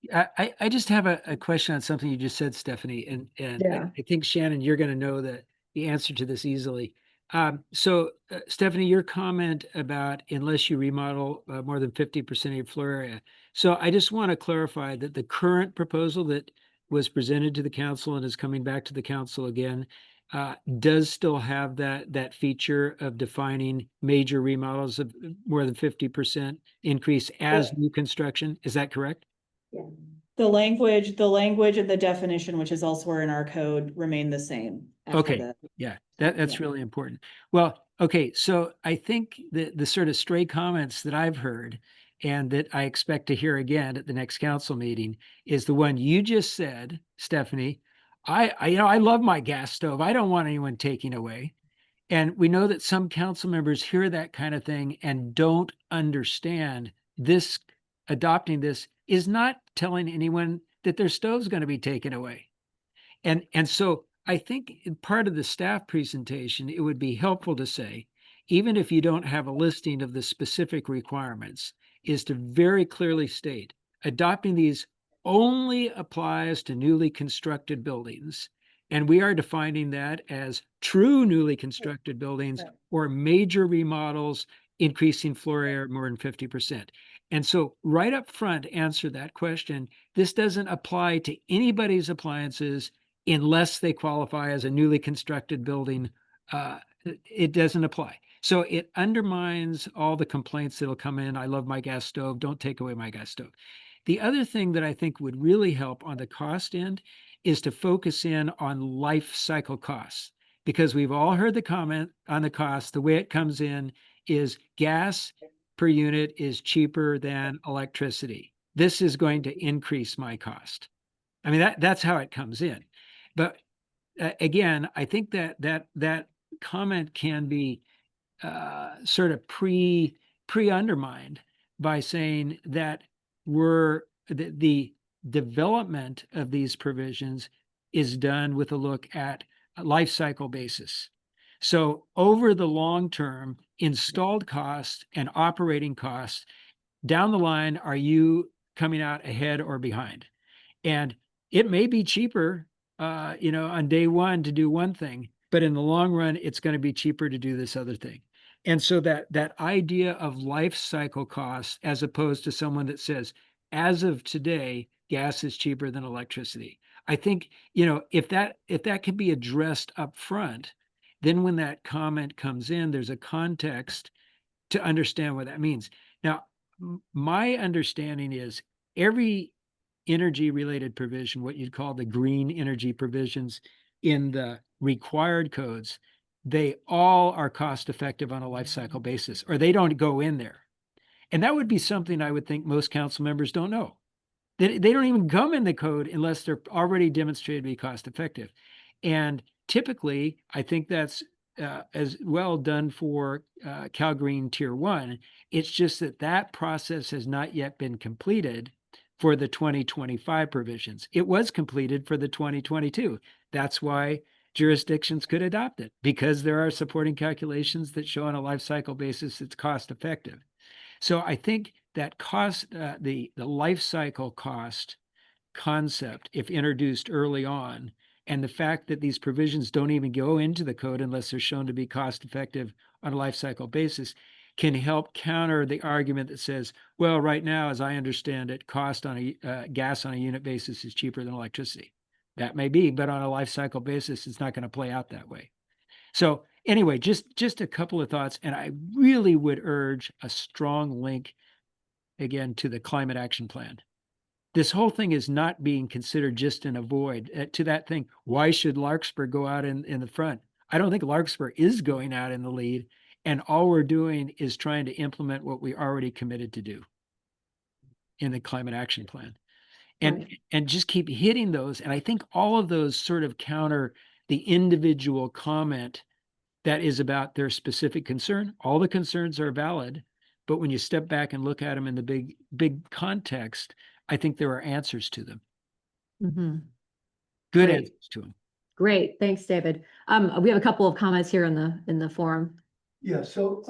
that, I just have a question on something you just said, Stephanie, and Yeah. I think Shannon, you're going to know the answer to this easily. So Stephanie, your comment about unless you remodel more than 50% of your floor area. So I just want to clarify that the current proposal that was presented to the council and is coming back to the council again does still have that feature of defining major remodels of more than 50% increase as new construction. Is that correct? The language and the definition, which is elsewhere in our code, remain the same. after Okay. the- Yeah, that's really important. Well, okay, so I think the sort of stray comments that I've heard and that I expect to hear again at the next council meeting is the one you just said, Stephanie. I you know, I love my gas stove. I don't want anyone taking away. And we know that some council members hear that kind of thing and don't understand this. Adopting this is not telling anyone that their stove's going to be taken away. And so I think in part of the staff presentation, it would be helpful to say, even if you don't have a listing of the specific requirements, is to very clearly state adopting these only applies to newly constructed buildings. And we are defining that as true newly constructed buildings Right. or major remodels increasing floor area more than 50%. And so right up front, answer that question. This doesn't apply to anybody's appliances unless they qualify as a newly constructed building. It doesn't apply. So it undermines all the complaints that'll come in. I love my gas stove. Don't take away my gas stove. The other thing that I think would really help on the cost end is to focus in on life cycle costs, because we've all heard the comment on the cost. The way it comes in is gas per unit is cheaper than electricity. This is going to increase my cost. I mean, that's how it comes in. But again, I think that comment can be sort of pre undermined by saying that the development of these provisions is done with a look at a life cycle basis. So over the long term, installed costs and operating costs down the line, are you coming out ahead or behind? And it may be cheaper, on day one to do one thing, but in the long run, it's going to be cheaper to do this other thing. And so that idea of life cycle costs, as opposed to someone that says, as of today, gas is cheaper than electricity. I think, if that can be addressed up front, then when that comment comes in, there's a context to understand what that means. Now, my understanding is every energy related provision, what you'd call the green energy provisions in the required codes, they all are cost effective on a life cycle basis, or they don't go in there. And that would be something I would think most council members don't know. They don't even come in the code unless they're already demonstrated to be cost effective. And typically, I think that's as well done for Cal Green Tier 1. It's just that process has not yet been completed for the 2025 provisions. It was completed for the 2022. That's why jurisdictions could adopt it, because there are supporting calculations that show on a life cycle basis it's cost effective. So I think that cost, the life cycle cost concept, if introduced early on, and the fact that these provisions don't even go into the code unless they're shown to be cost effective on a life cycle basis, can help counter the argument that says, well, right now, as I understand it, cost on a gas on a unit basis is cheaper than electricity. That may be, but on a life cycle basis, it's not going to play out that way. So anyway, just a couple of thoughts, and I really would urge a strong link again to the climate action plan. This whole thing is not being considered just in a void. To that thing, why should Larkspur go out in the front? I don't think Larkspur is going out in the lead, and all we're doing is trying to implement what we already committed to do in the climate action plan. And just keep hitting those. And I think all of those sort of counter the individual comment that is about their specific concern. All the concerns are valid, but when you step back and look at them in the big context, I think there are answers to them. Mm-hmm. Good Great. answers to them. Great, thanks, David. We have a couple of comments here in the forum. Yeah, so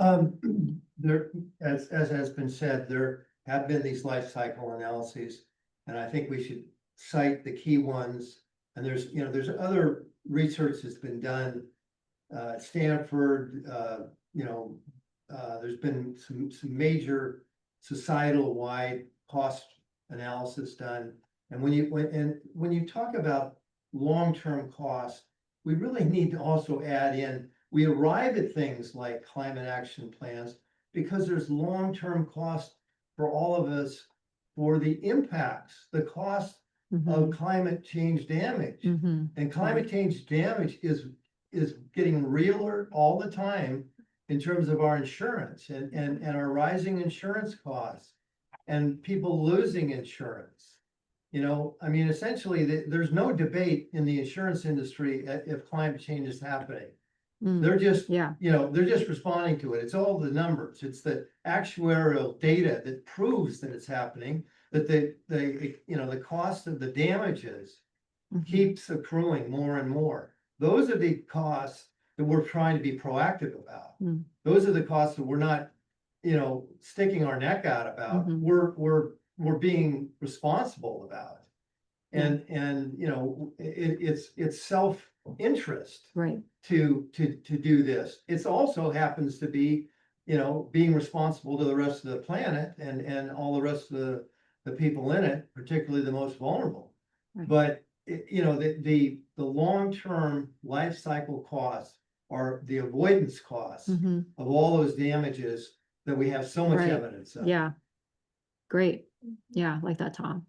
there, as has been said, there have been these life cycle analyses, and I think we should cite the key ones. And there's other research that's been done at Stanford. There's been some major societal wide cost analysis done. And when you talk about long-term costs, we really need to also add in, we arrive at things like climate action plans because there's long-term costs for all of us for the impacts, the cost of climate change damage. And climate change damage is getting realer all the time in terms of our insurance and our rising insurance costs and people losing insurance. Essentially there's no debate in the insurance industry if climate change is happening. They're just, they're just responding to it. It's all the numbers. It's the actuarial data that proves that it's happening, that the cost of the damages keeps accruing more and more. Those are the costs that we're trying to be proactive about. Those are the costs that we're not, sticking our neck out about. We're being responsible about. And, you know, it's self-interest Right. to do this. It's also happens to be, you know, being responsible to the rest of the planet and all the rest of the people in it, particularly the most vulnerable. Right. But, you know, the long-term life cycle costs are the avoidance costs Mhm. of all those damages that we have so much Right. evidence of. Yeah. Great. Yeah, like that, Tom.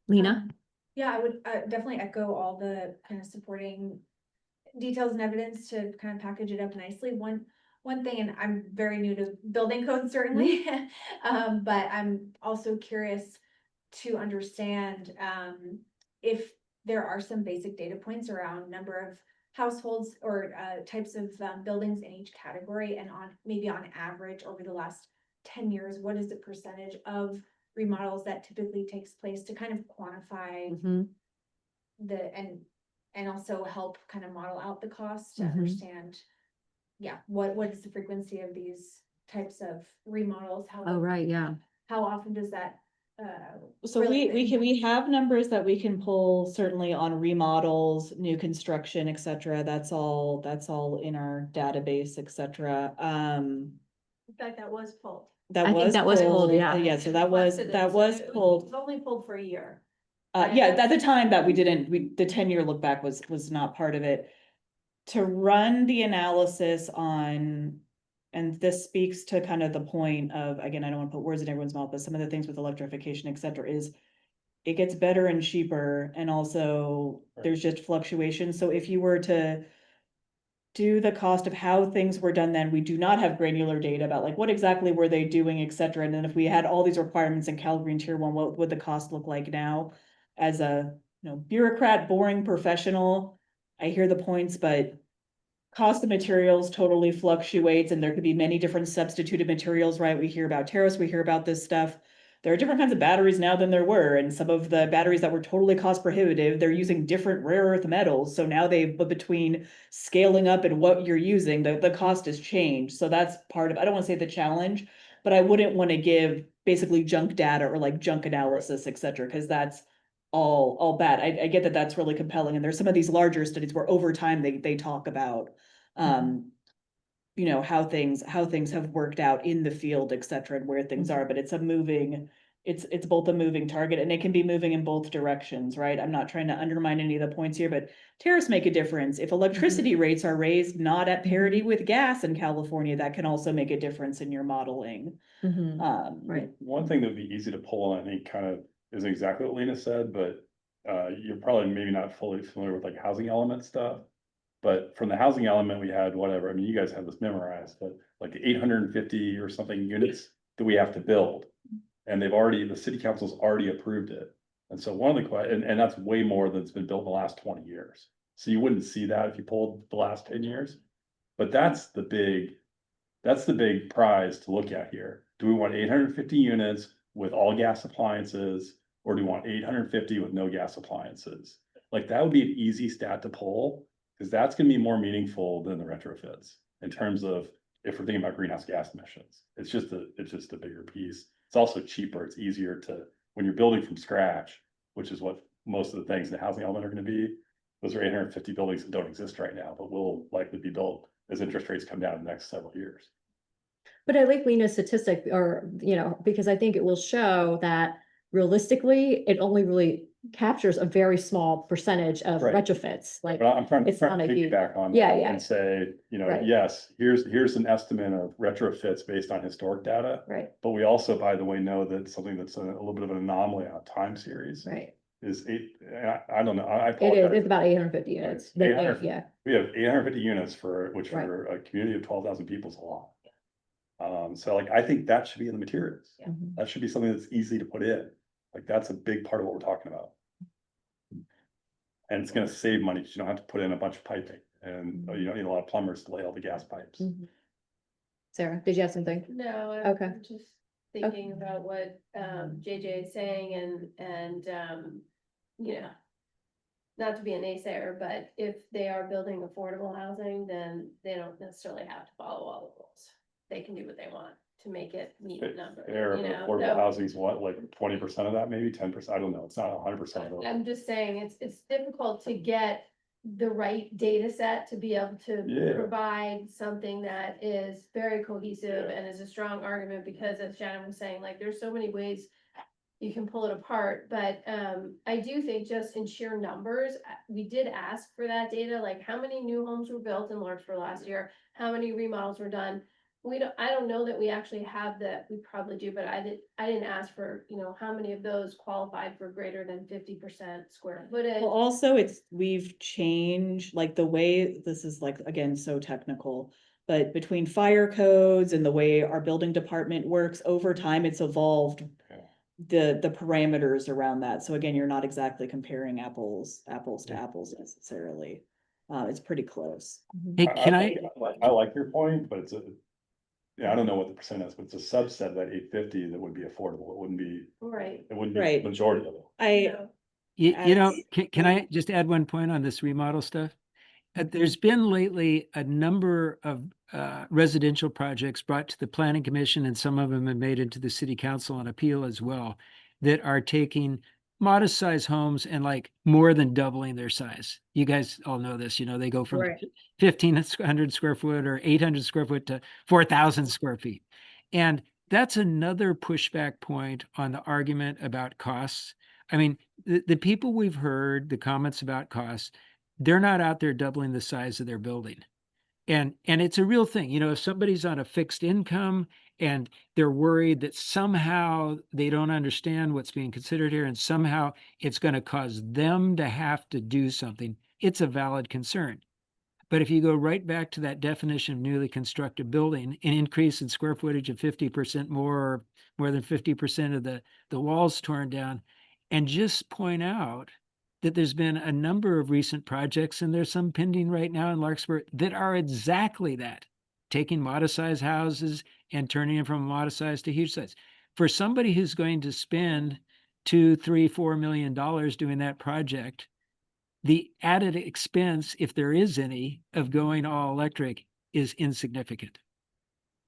Lena? Yeah, I would definitely echo all the kind of supporting details and evidence to kind of package it up nicely. One thing, and I'm very new to building code certainly, but I'm also curious to understand if there are some basic data points around number of households or types of buildings in each category, and maybe on average over the last 10 years, what is the percentage of remodels that typically takes place, to kind of quantify Mhm. and also help kind of model out the cost to Mhm. understand, yeah, what is the frequency of these types of remodels? Oh, right, yeah. How often does that, So relate we have numbers that we can pull certainly on remodels, new construction, et cetera. That's all in our database, et cetera. In fact, that was pulled. That I think was that was pulled, yeah. Yeah, so that Requested it, that so was it pulled. was only pulled for a year. Yeah, at the time that the 10-year look back was not part of it. To run the analysis on, and this speaks to kind of the point of, again, I don't want to put words in everyone's mouth, but some of the things with electrification, et cetera, is it gets better and cheaper, and also there's just fluctuation. So if you were to do the cost of how things were done then, we do not have granular data about like what exactly were they doing, et cetera. And then if we had all these requirements in Calgary and Tier 1, what would the cost look like now? As a, you know, bureaucrat, boring professional, I hear the points, but cost of materials totally fluctuates, and there could be many different substituted materials, right? We hear about tariffs, we hear about this stuff. There are different kinds of batteries now than there were, and some of the batteries that were totally cost prohibitive, they're using different rare earth metals. So now but between scaling up and what you're using, the cost has changed. So that's part of, I don't want to say the challenge, but I wouldn't want to give basically junk data or like junk analysis, et cetera, because that's all bad. I get that that's really compelling. And there's some of these larger studies where over time they talk about you know, how things have worked out in the field, et cetera, and where things are, but it's both a moving target, and it can be moving in both directions, right? I'm not trying to undermine any of the points here, but tariffs make a difference. If electricity rates are raised not at parity with gas in California, that can also make a difference in your modeling. Right. One thing that would be easy to pull, and I think kind of isn't exactly what Lena said, but you're probably maybe not fully familiar with like housing element stuff. But from the housing element, we had whatever, I mean, you guys have this memorized, but like 850 or something units that we have to build. And the city council's already approved it. And so one of the and that's way more than's been built in the last 20 years. So you wouldn't see that if you pulled the last 10 years. But that's the big prize to look at here. Do we want 850 units with all gas appliances, or do we want 850 with no gas appliances? Like that would be an easy stat to pull, because that's gonna be more meaningful than the retrofits in terms of if we're thinking about greenhouse gas emissions. It's just a bigger piece. It's also cheaper. It's easier when you're building from scratch, which is what most of the things in the housing element are gonna be. Those are 850 buildings that don't exist right now, but will likely be built as interest rates come down in the next several years. But I like Lena's statistic, or, you know, because I think it will show that realistically, it only really captures a very small percentage of Right. retrofits, like. But I'm trying to It's not a huge- piggyback on Yeah, that yeah. and say, you know, Right. yes, here's an estimate of retrofits based on historic data. Right, But we also, by the way, know that something that's a little bit of an anomaly on a time series right. is I don't know, I It is, apologize. it's about 850 units. Right. 800 Yeah, We have 850 units which Right. for a community of 12,000 people is a lot. So like, I think that should be in the materials. Mhm. That should be something that's easy to put in. Like, that's a big part of what we're talking about. And it's gonna save money, because you don't have to put in a bunch of piping, and you don't need a lot of plumbers to lay all the gas pipes. Mhm. Sarah, did you have something? No, Okay. I'm just thinking about what JJ is saying and you know. Not to be a naysayer, but if they are building affordable housing, then they don't necessarily have to follow all the rules. They can do what they want. to make it meet the number, Fair, you but know? affordable So- housing's what, like 20% of that, maybe 10%, I don't know, it's not 100% of it. I'm just saying, it's difficult to get the right data set to be able to Yeah. provide something that is very cohesive and is a strong argument, because as Shannon was saying, like, there's so many ways you can pull it apart, but, I do think just in sheer numbers, we did ask for that data, like how many new homes were built in Lawrenceburg last year, how many remodels were done. I don't know that we actually have that, we probably do, but I didn't ask for, you know, how many of those qualified for greater than 50% square footage. Well, also we've changed, like the way, this is like, again, so technical. But between fire codes and the way our building department works, over time, it's evolved the parameters around that. So again, you're not exactly comparing apples to apples necessarily. It's pretty close. Hey, can I, I like your point, but yeah, I don't know what the percent is, but it's a subset of that 850 that would be affordable. It wouldn't be Right. Right. the majority of it. you know, as- can I just add one point on this remodel stuff? There's been lately a number of residential projects brought to the planning commission, and some of them have made it to the city council on appeal as well, that are taking modest size homes and like more than doubling their size. You guys all know this, you know, they go from Right. 1,500 square foot or 800 square foot to 4,000 square feet. And that's another pushback point on the argument about costs. I mean, the people we've heard, the comments about costs, they're not out there doubling the size of their building. And it's a real thing. You know, if somebody's on a fixed income and they're worried that somehow they don't understand what's being considered here and somehow it's going to cause them to have to do something, it's a valid concern. But if you go right back to that definition of newly constructed building, an increase in square footage of 50% more, or more than 50% of the walls torn down, and just point out that there's been a number of recent projects, and there's some pending right now in Larkspur that are exactly that, taking modest size houses and turning them from modest size to huge size. For somebody who's going to spend $2, $3, $4 million doing that project, the added expense, if there is any, of going all electric is insignificant.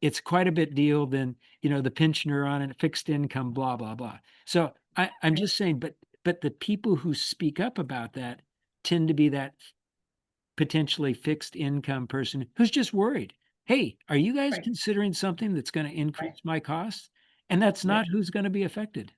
It's quite a bit deal than, you know, the pensioner on a fixed income, blah, blah, blah. So I'm just saying, but the people who speak up about that tend to be that potentially fixed income person who's just worried. Hey, are you guys Right. considering something that's going to increase my costs? And that's not who's going to be affected.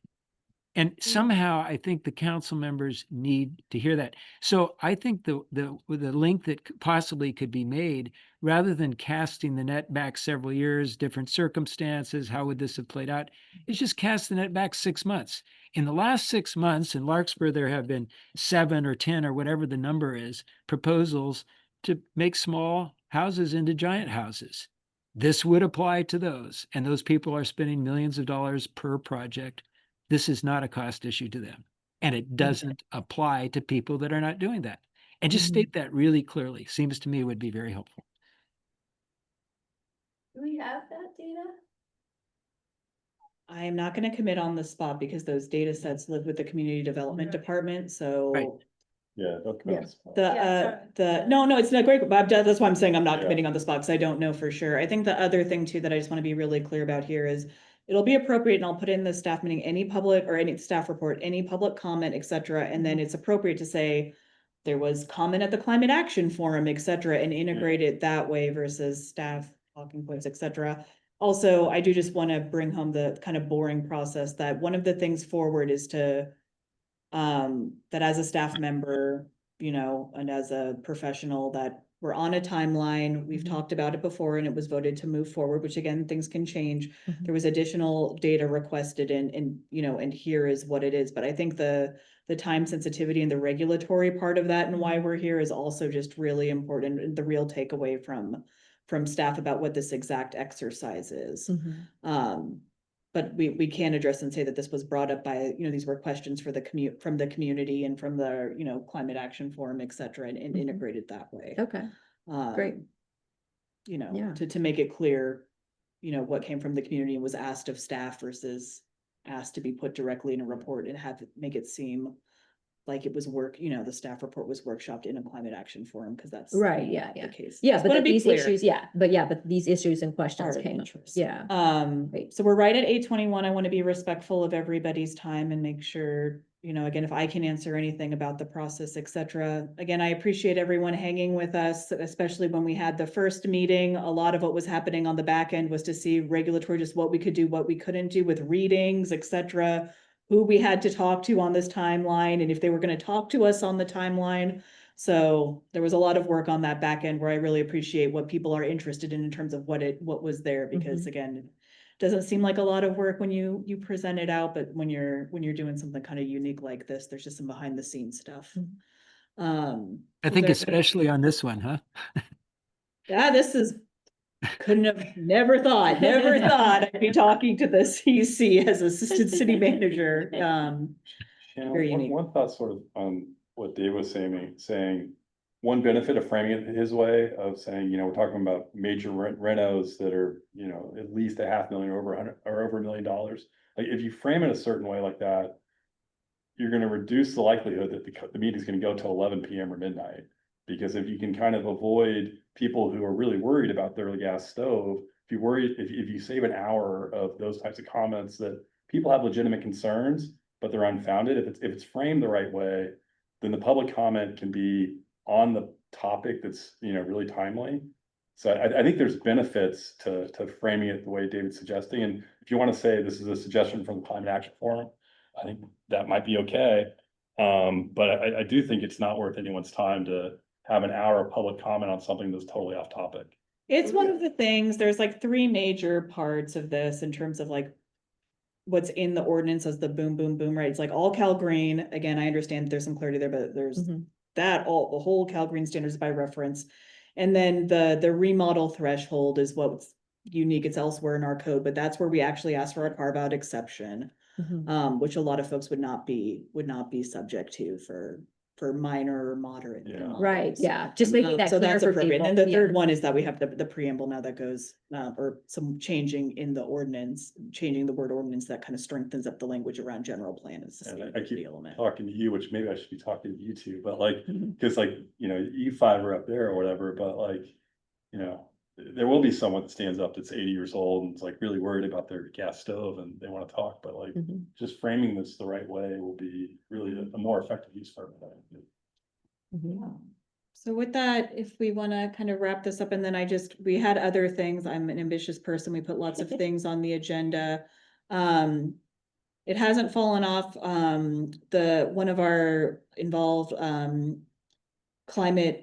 And somehow I think the council members need to hear that. So I think the link that possibly could be made, rather than casting the net back several years, different circumstances, how would this have played out, is just cast the net back 6 months. In the last 6 months in Larkspur, there have been 7 or 10 or whatever the number is, proposals to make small houses into giant houses. This would apply to those, and those people are spending millions of dollars per project. This is not a cost issue to them. And it doesn't apply to people that are not doing that. And just state that really clearly, seems to me would be very helpful. Do we have that data? I am not gonna commit on the spot because those data sets live with the community development department, so. Right. Yeah. Yes. No, it's not great, but that's why I'm saying I'm not Yeah. committing on the spot, because I don't know for sure. I think the other thing too that I just want to be really clear about here is it'll be appropriate, and I'll put in the staff meeting, any public or any staff report, any public comment, et cetera, and then it's appropriate to say there was comment at the Climate Action Forum, et cetera, and integrate it that way versus staff talking points, et cetera. Also, I do just want to bring home the kind of boring process that one of the things forward is to that as a staff member, you know, and as a professional, that we're on a timeline. We've talked about it before and it was voted to move forward, which again, things can change. There was additional data requested and, you know, and here is what it is. But I think the time sensitivity and the regulatory part of that and why we're here is also just really important. And the real takeaway from staff about what this exact exercise is. But we can address and say that this was brought up by, you know, these were questions for from the community and from the, you know, Climate Action Forum, et cetera, and integrated that way. Okay, great. You know, Yeah. to make it clear, you know, what came from the community and was asked of staff versus asked to be put directly in a report and make it seem like it was the staff report was workshopped in a climate action forum, because that's. Right, yeah, the yeah. case. Yeah, Just but wanna be these clear. issues, but these issues and questions Are of came up. interest. Yeah. Right. So we're right at 8:21. I want to be respectful of everybody's time and make sure, again, if I can answer anything about the process, et cetera. Again, I appreciate everyone hanging with us, especially when we had the first meeting. A lot of what was happening on the back end was to see regulatory, just what we could do, what we couldn't do with readings, et cetera, who we had to talk to on this timeline, and if they were going to talk to us on the timeline. So there was a lot of work on that back end where I really appreciate what people are interested in terms of what was there, because again, it doesn't seem like a lot of work when you present it out, but when you're doing something kind of unique like this, there's just some behind the scenes stuff. I think especially on this one, huh? Yeah, never thought I'd be talking to the CC as assistant city manager. Shannon, Very unique. one thought sort of on what Dave was saying, one benefit of framing it his way of saying, we're talking about major renos that are, at least $500,000 or over $1 million. Like, if you frame it a certain way like that, you're gonna reduce the likelihood that the meeting's gonna go till 11 PM or midnight. Because if you can kind of avoid people who are really worried about their gas stove, if you save an hour of those types of comments, that people have legitimate concerns, but they're unfounded, if it's framed the right way, then the public comment can be on the topic that's, really timely. So I think there's benefits to framing it the way David's suggesting, and if you want to say this is a suggestion from the Climate Action Forum, I think that might be okay. But I do think it's not worth anyone's time to have an hour of public comment on something that's totally off topic. It's one of the things, there's like 3 major parts of this in terms of like what's in the ordinance as the boom, boom, boom, right? It's like all Cal Green. Again, I understand there's some clarity there, but there's the whole Cal Green standards by reference. And then the remodel threshold is what's unique. It's elsewhere in our code, but that's where we actually ask for a carve out exception, which a lot of folks would not be subject to for minor or moderate. remodels. Right, yeah, just making that So clear that's for appropriate. people. And then the Yeah. third one is that we have the preamble now that goes, or some changing in the ordinance, changing the word ordinance that kind of strengthens up the language around general plan as a And I sustainability keep element. talking to you, which maybe I should be talking to you too, but like, Mhm. cause like, you 5 are up there or whatever, but like, there will be someone that stands up that's 80 years old and is like really worried about their gas stove and they want to talk, but like, Mhm. just framing this the right way will be really a more effective use for it. Mhm. So with that, if we want to kind of wrap this up, and then we had other things. I'm an ambitious person. We put lots of things on the agenda. It hasn't fallen off. One of our involved,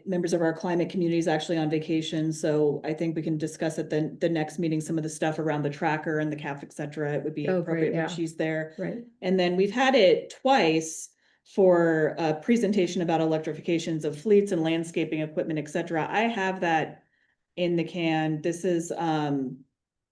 members of our climate community is actually on vacation. So I think we can discuss at the next meeting, some of the stuff around the tracker and the CAF, et cetera. It would be Oh, great, appropriate when yeah. she's there. Right. And then we've had it twice for a presentation about electrifications of fleets and landscaping equipment, et cetera. I have that in the can. This is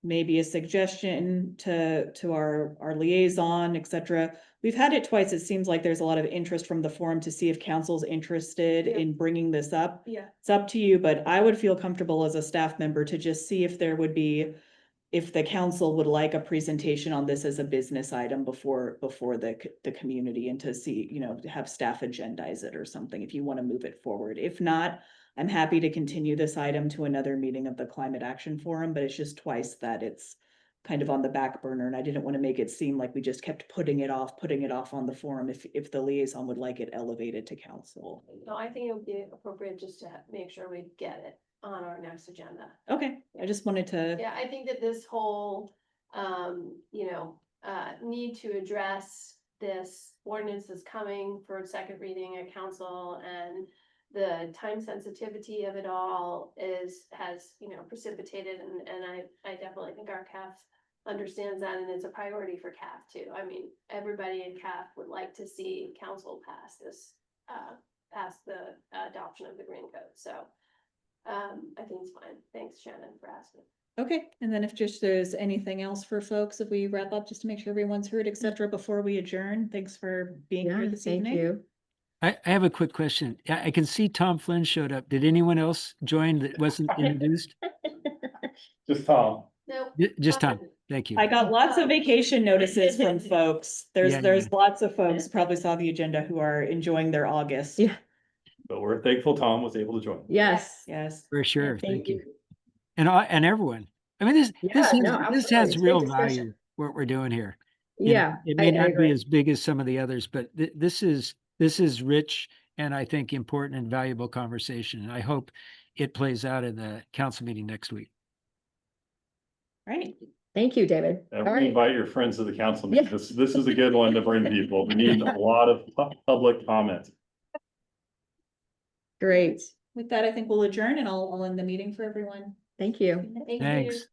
maybe a suggestion to our liaison, et cetera. We've had it twice. It seems like there's a lot of interest from the forum to see if council's interested Yeah. in bringing this up. Yeah. It's up to you, but I would feel comfortable as a staff member to just see if there would be, if the council would like a presentation on this as a business item before the community, and to see, to have staff agendize it or something, if you want to move it forward. If not, I'm happy to continue this item to another meeting of the Climate Action Forum, but it's just twice that it's kind of on the back burner, and I didn't want to make it seem like we just kept putting it off on the forum if the liaison would like it elevated to council. No, I think it would be appropriate just to make sure we get it on our next agenda. Okay, I just wanted to. Yeah, I think that this whole, need to address this ordinance that's coming for second reading at council, and the time sensitivity of it all has precipitated, and I definitely think our CAF understands that, and it's a priority for CAF too. I mean, everybody in CAF would like to see council pass the adoption of the green code, so I think it's fine. Thanks, Shannon, for asking. Okay, and then if there's anything else for folks, if we wrap up, just to make sure everyone's heard, et cetera, before we adjourn. Thanks for being here Yeah, this thank evening. you. I have a quick question. I can see Tom Flynn showed up. Did anyone else join that wasn't introduced? Just Tom. No. Just Tom. Thank you. I got lots of vacation notices from folks. Yeah, There's yeah. lots of folks probably saw the agenda who are enjoying their August. Yeah. But we're thankful Tom was able to join. Yes. Yes. For sure. Thank you. And everyone. I mean, this Yeah, has, no, this absolutely. has It's a real great discussion. value, what we're doing here. You know, Yeah. it I may not be agree. as big as some of the others, but this is rich and I think important and valuable conversation. And I hope it plays out in the council meeting next week. Right. Thank you, David. All And we right. invite your friends to the council Yeah. meeting. This is a good one to bring people. We need a lot of public comment. Great. With that, I think we'll adjourn and I'll end the meeting for everyone. Thank you. Thank you. Thanks.